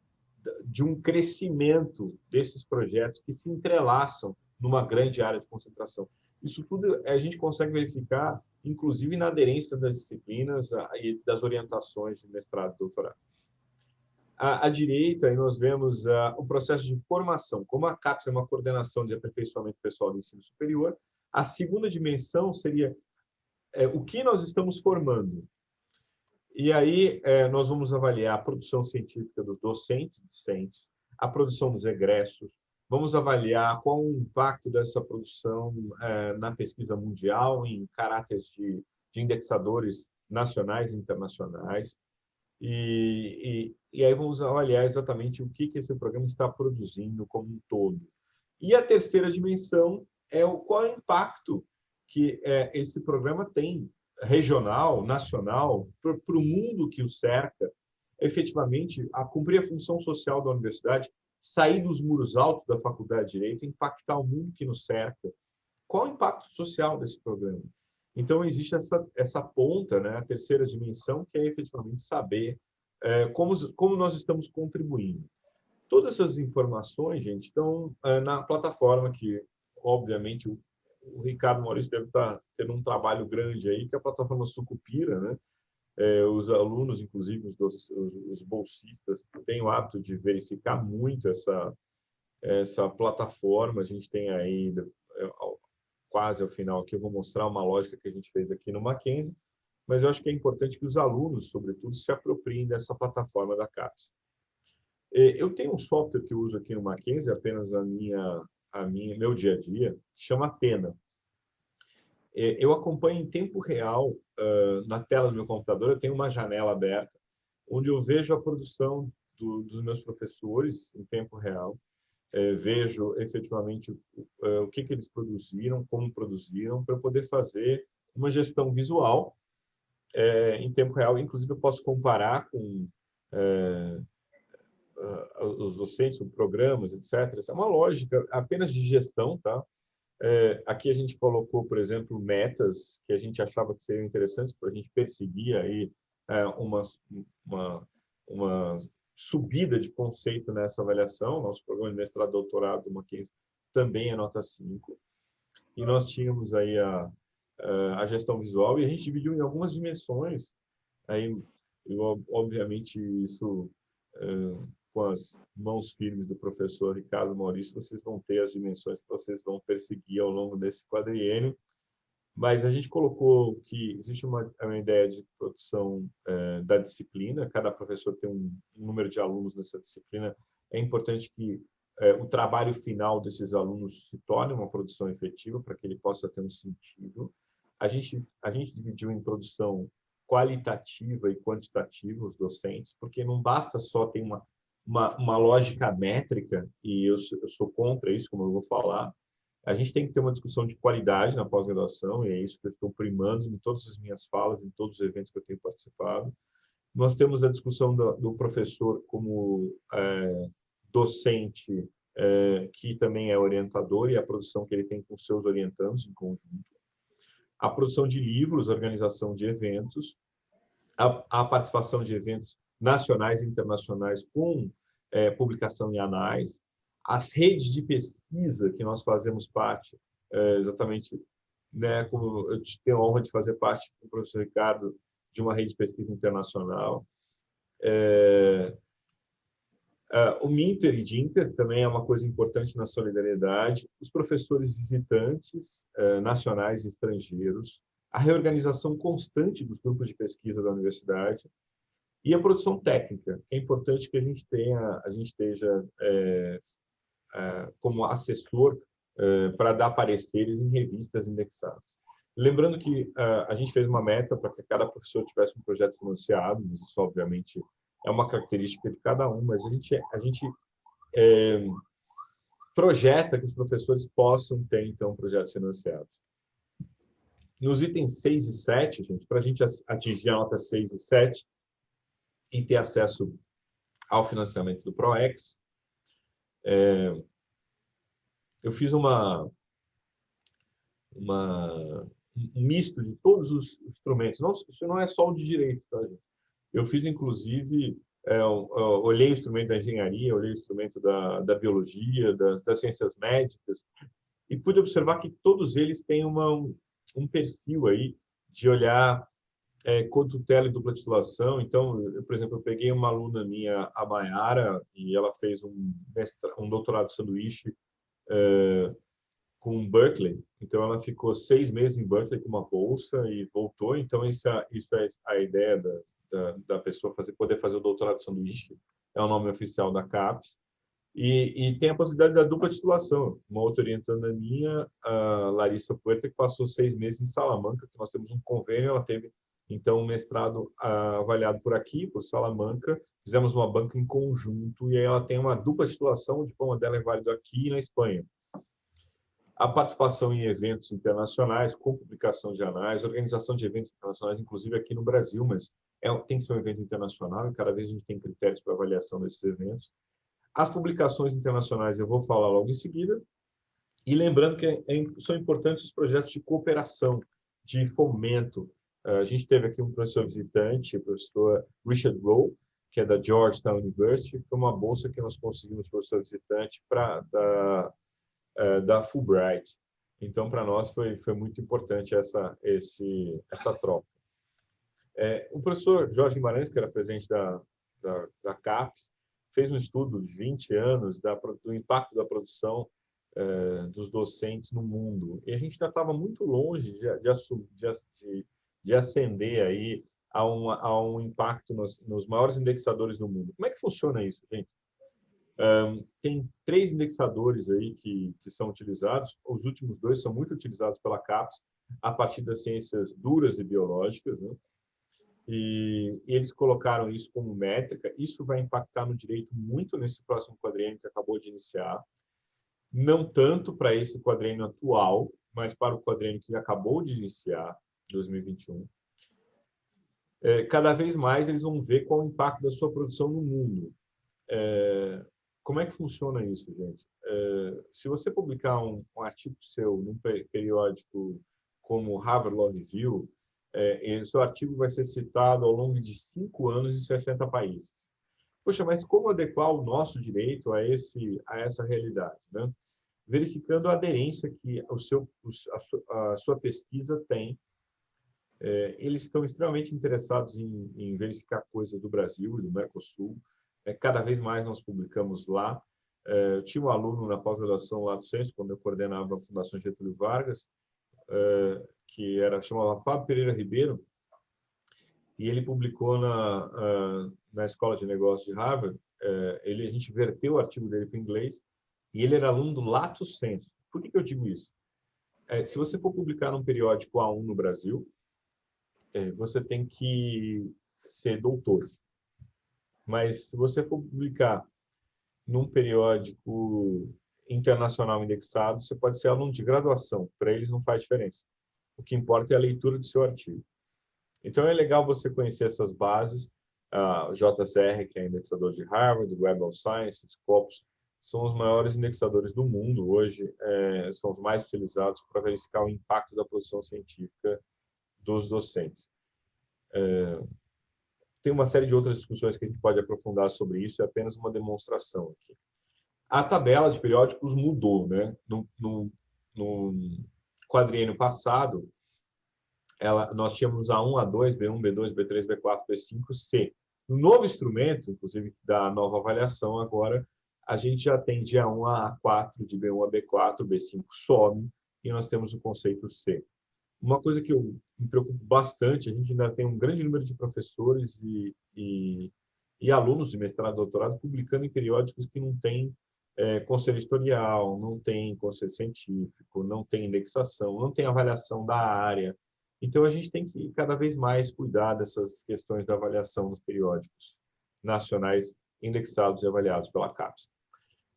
de um crescimento desses projetos que se entrelaçam numa grande área de concentração. Isso tudo a gente consegue verificar, inclusive na aderência das disciplinas e das orientações de mestrado e doutorado. À direita, aí nós vemos o processo de formação. Como a CAPES é uma coordenação de aperfeiçoamento pessoal do ensino superior, a segunda dimensão seria o que nós estamos formando. E aí nós vamos avaliar a produção científica dos docentes e discentes, a produção dos egressos, vamos avaliar qual o impacto dessa produção na pesquisa mundial, em caráteres de indexadores nacionais e internacionais, e aí vamos avaliar exatamente o que esse programa está produzindo como um todo. E a terceira dimensão é qual é o impacto que esse programa tem regional, nacional, para o mundo que o cerca, efetivamente, a cumprir a função social da universidade, sair dos muros altos da Faculdade de Direito, impactar o mundo que nos cerca. Qual o impacto social desse programa? Então, existe essa ponta, né, a terceira dimensão, que é efetivamente saber como nós estamos contribuindo. Todas essas informações, gente, estão na plataforma que, obviamente, o Ricardo Maurício deve estar tendo um trabalho grande aí, que é a plataforma Sucupira, né? Os alunos, inclusive os bolsistas, têm o hábito de verificar muito essa plataforma. A gente tem aí, quase ao final, aqui eu vou mostrar uma lógica que a gente fez aqui no Mackenzie, mas eu acho que é importante que os alunos, sobretudo, se apropriem dessa plataforma da CAPES. Eu tenho um software que eu uso aqui no Mackenzie, apenas meu dia a dia, que chama Athena. Eu acompanho em tempo real, na tela do meu computador, eu tenho uma janela aberta, onde eu vejo a produção dos meus professores em tempo real, vejo efetivamente o que eles produziram, como produziram, para poder fazer uma gestão visual em tempo real. Inclusive, eu posso comparar com os docentes, com programas, etc. Essa é uma lógica apenas de gestão, tá? Aqui a gente colocou, por exemplo, metas que a gente achava que seriam interessantes para a gente perseguir aí uma subida de conceito nessa avaliação. Nosso programa de mestrado e doutorado do Mackenzie também é nota 5. E nós tínhamos aí a gestão visual, e a gente dividiu em algumas dimensões. Aí, obviamente, isso, com as mãos firmes do professor Ricardo Maurício, vocês vão ter as dimensões que vocês vão perseguir ao longo desse quadriênio. Mas a gente colocou que existe uma ideia de produção da disciplina, cada professor tem um número de alunos nessa disciplina. É importante que o trabalho final desses alunos se torne uma produção efetiva, para que ele possa ter um sentido. A gente dividiu em produção qualitativa e quantitativa os docentes, porque não basta só ter uma lógica métrica, e eu sou contra isso, como eu vou falar. A gente tem que ter uma discussão de qualidade na pós-graduação, e é isso que eu estou primando em todas as minhas falas, em todos os eventos que eu tenho participado. Nós temos a discussão do professor como docente, que também é orientador, e a produção que ele tem com seus orientandos em conjunto. A produção de livros, organização de eventos, a participação de eventos nacionais e internacionais com publicação em anais, as redes de pesquisa que nós fazemos parte, exatamente, né, como eu tenho a honra de fazer parte com o professor Ricardo de uma rede de pesquisa internacional. O Minter e Dinter também é uma coisa importante na solidariedade, os professores visitantes nacionais e estrangeiros, a reorganização constante dos grupos de pesquisa da universidade e a produção técnica, que é importante que a gente esteja como assessor para dar pareceres em revistas indexadas. Lembrando que a gente fez uma meta para que cada professor tivesse um projeto financiado, mas isso, obviamente, é uma característica de cada um, mas a gente projeta que os professores possam ter, então, projetos financiados. Nos itens 6 e 7, gente, para a gente atingir a nota 6 e 7 e ter acesso ao financiamento do PROEX, eu fiz um misto de todos os instrumentos. Isso não é só o de direito, tá, gente? Eu fiz, inclusive, olhei o instrumento da engenharia, olhei o instrumento da biologia, das ciências médicas, e pude observar que todos eles têm um perfil aí de olhar cotutela e dupla titulação. Então, por exemplo, eu peguei uma aluna minha, a Mayara, e ela fez um doutorado de sanduíche com Berkeley. Então, ela ficou 6 meses em Berkeley com uma bolsa e voltou. Então, isso é a ideia da pessoa poder fazer o doutorado de sanduíche. É o nome oficial da CAPES. E tem a possibilidade da dupla titulação. Uma outra orientanda minha, a Larissa Puerta, que passou 6 meses em Salamanca, que nós temos um convênio. Ela teve, então, um mestrado avaliado por aqui, por Salamanca. Fizemos uma banca em conjunto e aí ela tem uma dupla titulação. O diploma dela é válido aqui e na Espanha. A participação em eventos internacionais, com publicação de anais, organização de eventos internacionais, inclusive aqui no Brasil, mas tem que ser um evento internacional e cada vez a gente tem critérios para avaliação desses eventos. As publicações internacionais eu vou falar logo em seguida. E lembrando que são importantes os projetos de cooperação, de fomento. A gente teve aqui um professor visitante, o professor Richard Rowe, que é da Georgetown University, que foi uma bolsa que nós conseguimos, professor visitante, da Fulbright. Então, para nós foi muito importante essa troca. O professor Jorge Guimarães, que era presidente da CAPES, fez um estudo de 20 anos do impacto da produção dos docentes no mundo. E a gente ainda estava muito longe de ascender aí a um impacto nos maiores indexadores do mundo. Como é que funciona isso, gente? Tem 3 indexadores aí que são utilizados. Os últimos 2 são muito utilizados pela CAPES a partir das ciências duras e biológicas, né? E eles colocaram isso como métrica. Isso vai impactar no direito muito nesse próximo quadriênio que acabou de iniciar. Não tanto para esse quadriênio atual, mas para o quadriênio que acabou de iniciar, 2021. Cada vez mais eles vão ver qual o impacto da sua produção no mundo. Como é que funciona isso, gente? Se você publicar um artigo seu num periódico como Harvard Law Review, seu artigo vai ser citado ao longo de 5 anos em 60 países. Poxa, mas como adequar o nosso direito a essa realidade, né? Verificando a aderência que a sua pesquisa tem. Eles estão extremamente interessados em verificar coisas do Brasil e do Mercosul. Cada vez mais nós publicamos lá. Eu tinha um aluno na pós-graduação lá do Censo, quando eu coordenava a Fundação Getúlio Vargas, que chamava Fábio Pereira Ribeiro, e ele publicou na Escola de Negócios de Harvard. A gente verteu o artigo dele para o inglês, e ele era aluno do Lato Sensu. Por que eu digo isso? Se você for publicar num periódico A1 no Brasil, você tem que ser doutor. Mas se você for publicar num periódico internacional indexado, você pode ser aluno de graduação. Para eles não faz diferença. O que importa é a leitura do seu artigo. Então, é legal você conhecer essas bases. O JCR, que é indexador de Harvard, o Web of Science, Scopus, são os maiores indexadores do mundo hoje, são os mais utilizados para verificar o impacto da produção científica dos docentes. Tem uma série de outras discussões que a gente pode aprofundar sobre isso, é apenas uma demonstração aqui. A tabela de periódicos mudou, né? No quadriênio passado, nós tínhamos A1, A2, B1, B2, B3, B4, B5, C. No novo instrumento, inclusive da nova avaliação agora, a gente já tem de A1 a A4, de B1 a B4, B5 some, e nós temos o conceito C. Uma coisa que eu me preocupo bastante, a gente ainda tem um grande número de professores e alunos de mestrado e doutorado publicando em periódicos que não têm conselho editorial, não tem conselho científico, não tem indexação, não tem avaliação da área. Então, a gente tem que cada vez mais cuidar dessas questões da avaliação dos periódicos nacionais indexados e avaliados pela CAPES.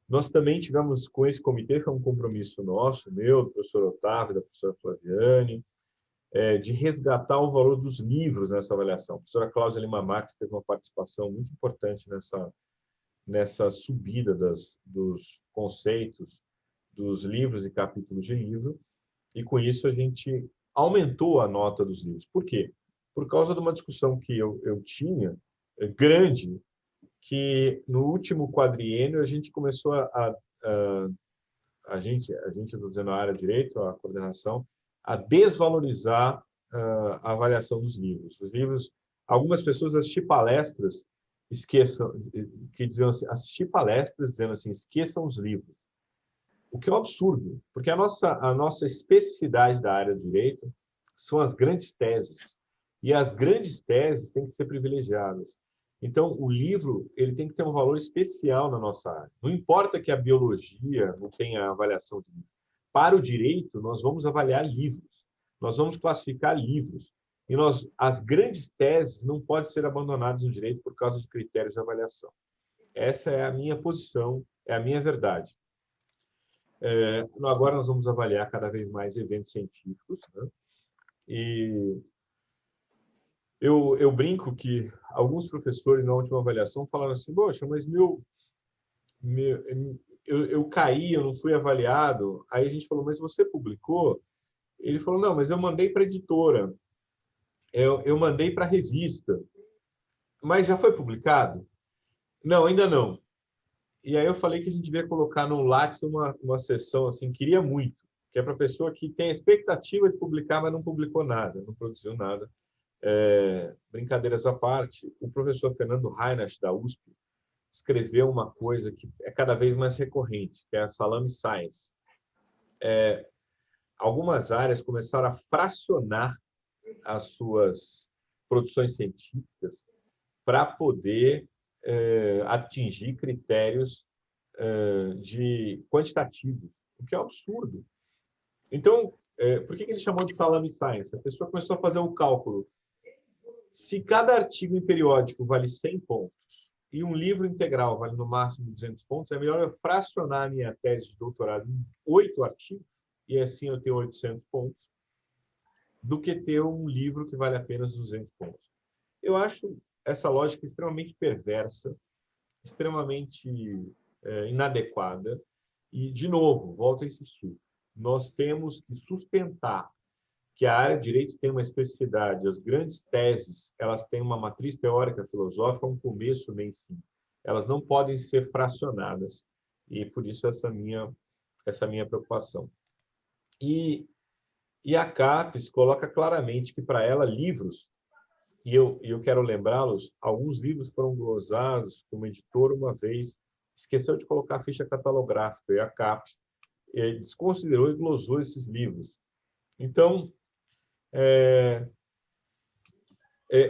Nós também tivemos, com esse comitê, foi um compromisso nosso, meu, do professor Otávio, da professora Flaviane, de resgatar o valor dos livros nessa avaliação. A professora Cláudia Lima Marques teve uma participação muito importante nessa subida dos conceitos dos livros e capítulos de livro, e com isso a gente aumentou a nota dos livros. Por quê? Por causa de uma discussão que eu tinha, grande, que no último quadriênio a gente começou a a gente, estou dizendo a área de direito, a coordenação, a desvalorizar a avaliação dos livros. Os livros, algumas pessoas assistir palestras, que diziam assim, assistir palestras dizendo assim, esqueçam os livros. O que é um absurdo, porque a nossa especificidade da área de direito são as grandes teses. E as grandes teses têm que ser privilegiadas. Então, o livro ele tem que ter um valor especial na nossa área. Não importa que a biologia não tenha avaliação de livro. Para o direito, nós vamos avaliar livros. Nós vamos classificar livros. E as grandes teses não podem ser abandonadas no direito por causa de critérios de avaliação. Essa é a minha posição, é a minha verdade. Agora nós vamos avaliar cada vez mais eventos científicos, né? E eu brinco que alguns professores, na última avaliação, falaram assim, poxa, mas eu caí, eu não fui avaliado. Aí a gente falou, mas você publicou? Ele falou, não, mas eu mandei para a editora, eu mandei para a revista. Mas já foi publicado? Não, ainda não. E aí eu falei que a gente devia colocar no Lattes uma sessão, assim, queria muito, que é para a pessoa que tem a expectativa de publicar, mas não publicou nada, não produziu nada. Brincadeiras à parte, o professor Fernando Reinach, da USP, escreveu uma coisa que é cada vez mais recorrente, que é a Salami Science. Algumas áreas começaram a fracionar as suas produções científicas para poder atingir critérios de quantitativos, o que é um absurdo. Então, por que ele chamou de Salami Science? A pessoa começou a fazer um cálculo. Se cada artigo em periódico vale 100 pontos e um livro integral vale no máximo 200 pontos, é melhor eu fracionar a minha tese de doutorado em 8 artigos, e assim eu tenho 800 pontos, do que ter um livro que vale apenas 200 pontos. Eu acho essa lógica extremamente perversa, extremamente inadequada, e, de novo, volto a insistir, nós temos que sustentar que a área de direito tem uma especificidade. As grandes teses, elas têm uma matriz teórica filosófica, um começo, meio e fim. Elas não podem ser fracionadas. E por isso essa minha preocupação. E a CAPES coloca claramente que para ela livros, e eu quero lembrá-los, alguns livros foram glosados, uma editora uma vez esqueceu de colocar a ficha catalográfica, e a CAPES desconsiderou e glosou esses livros. Então,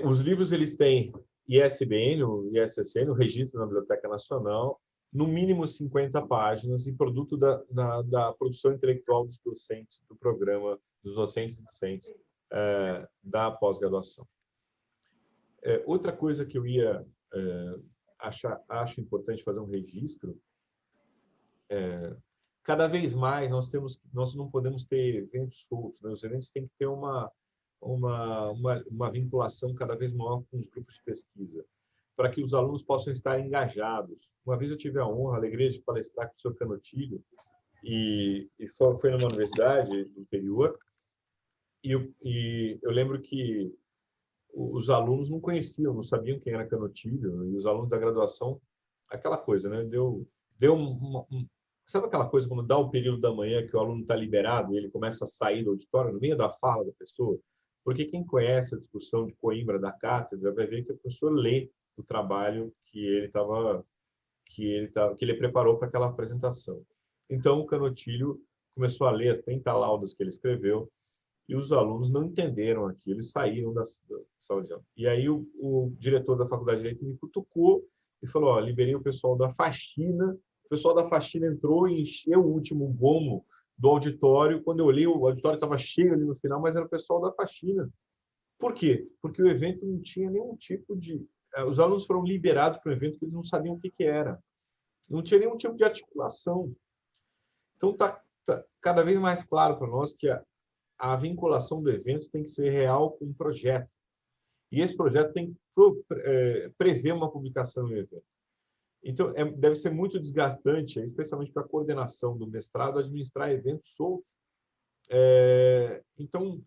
os livros eles têm ISBN, o ISSN, o Registro na Biblioteca Nacional, no mínimo 50 páginas, e produto da produção intelectual dos docentes do programa, dos docentes e discentes da pós-graduação. Outra coisa que eu acho importante fazer um registro, cada vez mais nós não podemos ter eventos soltos, né? Os eventos têm que ter uma vinculação cada vez maior com os grupos de pesquisa, para que os alunos possam estar engajados. Uma vez eu tive a honra, a alegria de palestrar com o Sr. Canotilho, e foi numa universidade do interior, e eu lembro que os alunos não conheciam, não sabiam quem era Canotilho, e os alunos da graduação, aquela coisa, né? Sabe aquela coisa quando dá o período da manhã que o aluno está liberado e ele começa a sair do auditório no meio da fala da pessoa? Porque quem conhece a discussão de Coimbra da cátedra vai ver que o professor lê o trabalho que ele preparou para aquela apresentação. Então, o Canotilho começou a ler as 30 laudas que ele escreveu e os alunos não entenderam aquilo e saíram da sala de aula. E aí o diretor da Faculdade de Direito me cutucou e falou, liberei o pessoal da faxina. O pessoal da faxina entrou e encheu o último gomo do auditório. Quando eu olhei, o auditório estava cheio ali no final, mas era o pessoal da faxina. Por quê? Porque o evento não tinha nenhum tipo de... Os alunos foram liberados para o evento porque eles não sabiam o que era. Não tinha nenhum tipo de articulação. Então, está cada vez mais claro para nós que a vinculação do evento tem que ser real com um projeto. E esse projeto tem que prever uma publicação no evento. Então, deve ser muito desgastante, especialmente para a coordenação do mestrado, administrar eventos soltos. Então,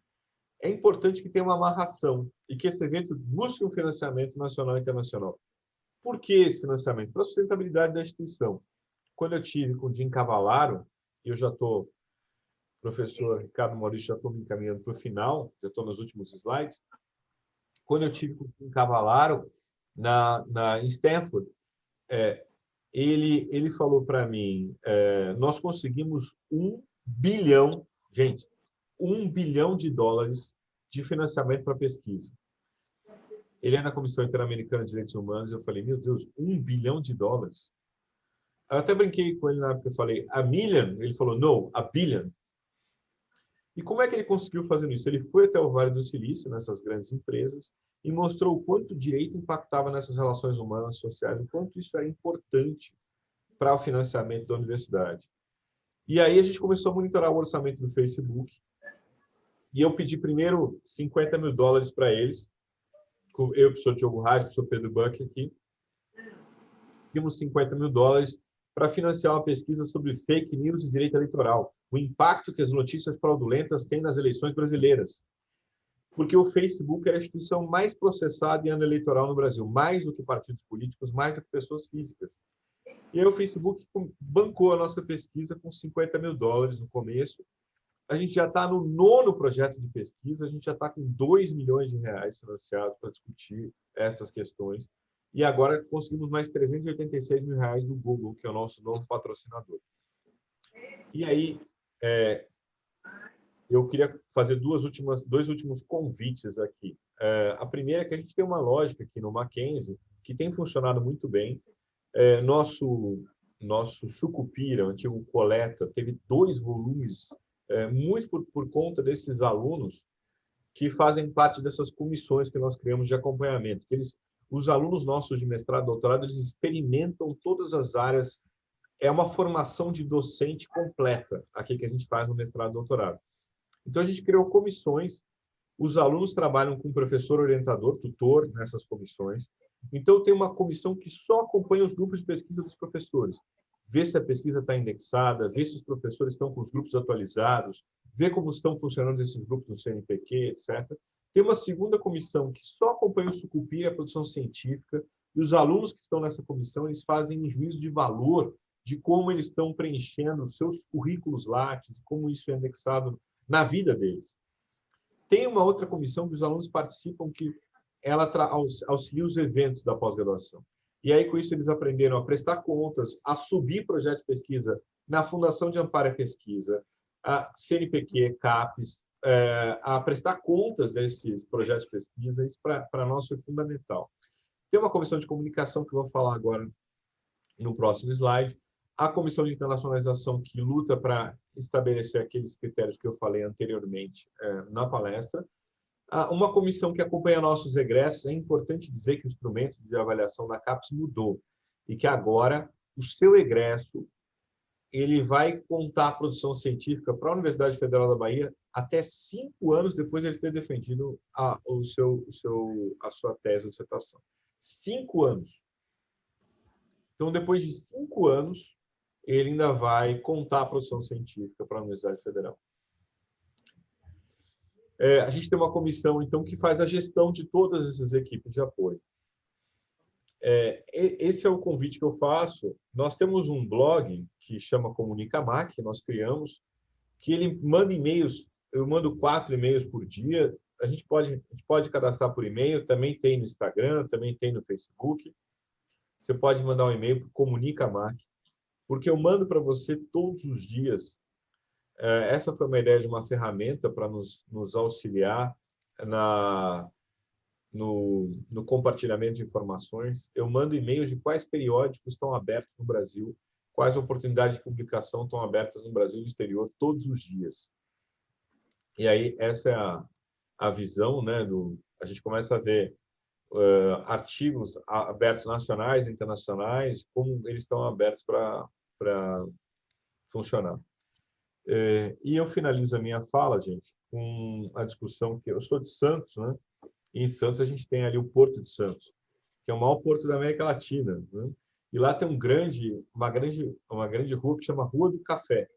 é importante que tenha uma amarração e que esse evento busque um financiamento nacional e internacional. Por que esse financiamento? Para a sustentabilidade da instituição. Quando eu tive com o Jim Cavallaro, eu já estou, professor Ricardo Maurício, já estou me encaminhando para o final, já estou nos últimos slides. Quando eu tive com o Cavallaro em Stanford, ele falou para mim, nós conseguimos 1 bilhão, gente, 1 bilhão de dólares de financiamento para pesquisa. Ele é na Comissão Interamericana de Direitos Humanos, eu falei, meu Deus, 1 bilhão de dólares? Eu até brinquei com ele na época, eu falei, a million? Ele falou, no, a billion. E como é que ele conseguiu fazer isso? Ele foi até o Vale do Silício, nessas grandes empresas, e mostrou o quanto o direito impactava nessas relações humanas, sociais, o quanto isso era importante para o financiamento da universidade. E aí a gente começou a monitorar o orçamento do Facebook, e eu pedi primeiro 50 mil dólares para eles, eu, professor Diogo Reis, professor Pedro Buck aqui, tínhamos 50 mil dólares para financiar uma pesquisa sobre fake news e direito eleitoral, o impacto que as notícias fraudulentas têm nas eleições brasileiras. Porque o Facebook era a instituição mais processada em ano eleitoral no Brasil, mais do que partidos políticos, mais do que pessoas físicas. E aí o Facebook bancou a nossa pesquisa com 50 mil dólares no começo. A gente já está no 9º projeto de pesquisa, a gente já está com 2 milhões de reais financiados para discutir essas questões. E agora conseguimos mais 386 mil reais do Google, que é o nosso novo patrocinador. E aí, eu queria fazer dois últimos convites aqui. A primeira é que a gente tem uma lógica aqui no Mackenzie que tem funcionado muito bem. Nosso Sucupira, o antigo Coleta, teve 2 volumes, muito por conta desses alunos que fazem parte dessas comissões que nós criamos de acompanhamento. Os alunos nossos de mestrado e doutorado, eles experimentam todas as áreas. É uma formação de docente completa, aqui que a gente faz no mestrado e doutorado. Então, a gente criou comissões, os alunos trabalham com professor orientador, tutor nessas comissões. Então, tem uma comissão que só acompanha os grupos de pesquisa dos professores. Vê se a pesquisa está indexada, vê se os professores estão com os grupos atualizados, vê como estão funcionando esses grupos no CNPq, etc. Tem uma segunda comissão que só acompanha o Sucupira, a produção científica, e os alunos que estão nessa comissão, eles fazem um juízo de valor de como eles estão preenchendo os seus currículos Lattes, como isso é indexado na vida deles. Tem uma outra comissão que os alunos participam, que ela auxilia os eventos da pós-graduação. E aí, com isso, eles aprenderam a prestar contas, a subir projetos de pesquisa na Fundação de Amparo à Pesquisa, a CNPq, CAPES, a prestar contas desses projetos de pesquisa. Isso, para nós, foi fundamental. Tem uma comissão de comunicação, que eu vou falar agora no próximo slide. A comissão de internacionalização, que luta para estabelecer aqueles critérios que eu falei anteriormente na palestra. Uma comissão que acompanha nossos egressos. É importante dizer que o instrumento de avaliação da CAPES mudou e que agora o seu egresso ele vai contar a produção científica para a Universidade Federal da Bahia até 5 anos depois de ele ter defendido a sua tese ou dissertação. 5 anos. Então, depois de 5 anos, ele ainda vai contar a produção científica para a Universidade Federal. A gente tem uma comissão, então, que faz a gestão de todas essas equipes de apoio. Esse é o convite que eu faço. Nós temos um blog que chama Comunicamac, que nós criamos, que ele manda e-mails. Eu mando 4 e-mails por dia. A gente pode cadastrar por e-mail, também tem no Instagram, também tem no Facebook. Você pode mandar um e-mail para o Comunicamac, porque eu mando para você todos os dias. Essa foi uma ideia de uma ferramenta para nos auxiliar no compartilhamento de informações. Eu mando e-mails de quais periódicos estão abertos no Brasil, quais oportunidades de publicação estão abertas no Brasil e no exterior todos os dias. E aí, essa é a visão, né? A gente começa a ver artigos abertos nacionais e internacionais, como eles estão abertos para funcionar. E eu finalizo a minha fala, gente, com a discussão que eu sou de Santos, né? E em Santos a gente tem ali o Porto de Santos, que é o maior porto da América Latina, né? E lá tem uma grande rua que chama Rua do Café,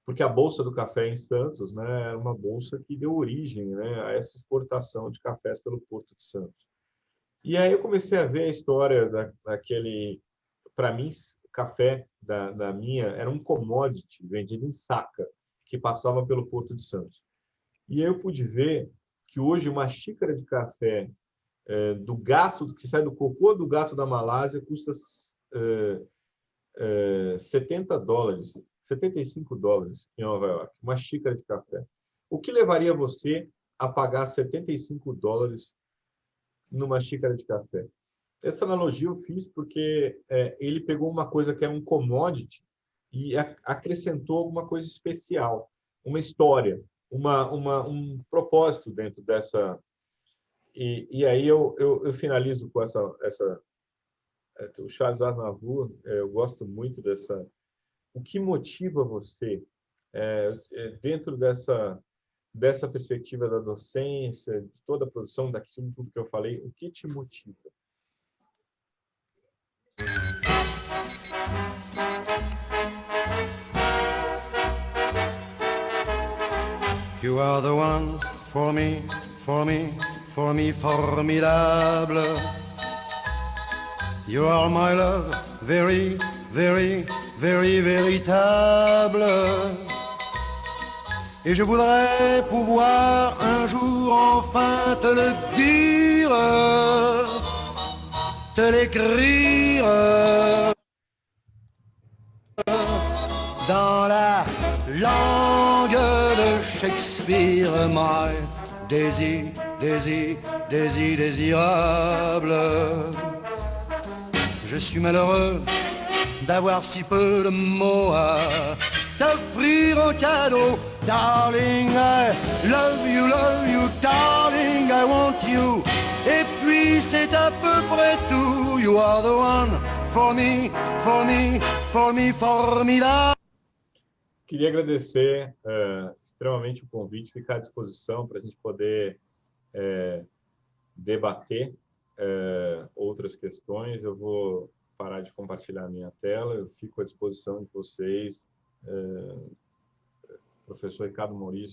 porque a Bolsa do Café em Santos, né, é uma bolsa que deu origem, né, a essa exportação de cafés pelo Porto de Santos. E aí eu comecei a ver a história daquele, para mim, café da minha era um commodity vendido em saca, que passava pelo Porto de Santos. E aí eu pude ver que hoje uma xícara de café do gato, que sai do cocô do gato da Malásia, custa $70, $75 em Nova York, uma xícara de café. O que levaria você a pagar $75 numa xícara de café? Essa analogia eu fiz porque ele pegou uma coisa que era um commodity e acrescentou alguma coisa especial, uma história, um propósito dentro dessa. E aí eu finalizo com essa o Charles Aznavour. Eu gosto muito dessa. O que motiva você dentro dessa perspectiva da docência, de toda a produção, daquilo tudo que eu falei? O que te motiva? You are the one for me, for me, for me, formidable. You are my love, very, very, very, véritable. Et je voudrais pouvoir un jour enfin te le dire, te l'écrire dans la langue de Shakespeare, my Daisy, Daisy, Daisy, désirable. Je suis malheureux d'avoir si peu de mots à t'offrir en cadeau. Darling, I love you, darling, I want you. Et puis c'est à peu près tout. You are the one for me, for me, for me, formidable. Queria agradecer extremamente o convite, ficar à disposição para a gente poder debater outras questões. Eu vou parar de compartilhar a minha tela, eu fico à disposição de vocês. Professor Ricardo Maurício,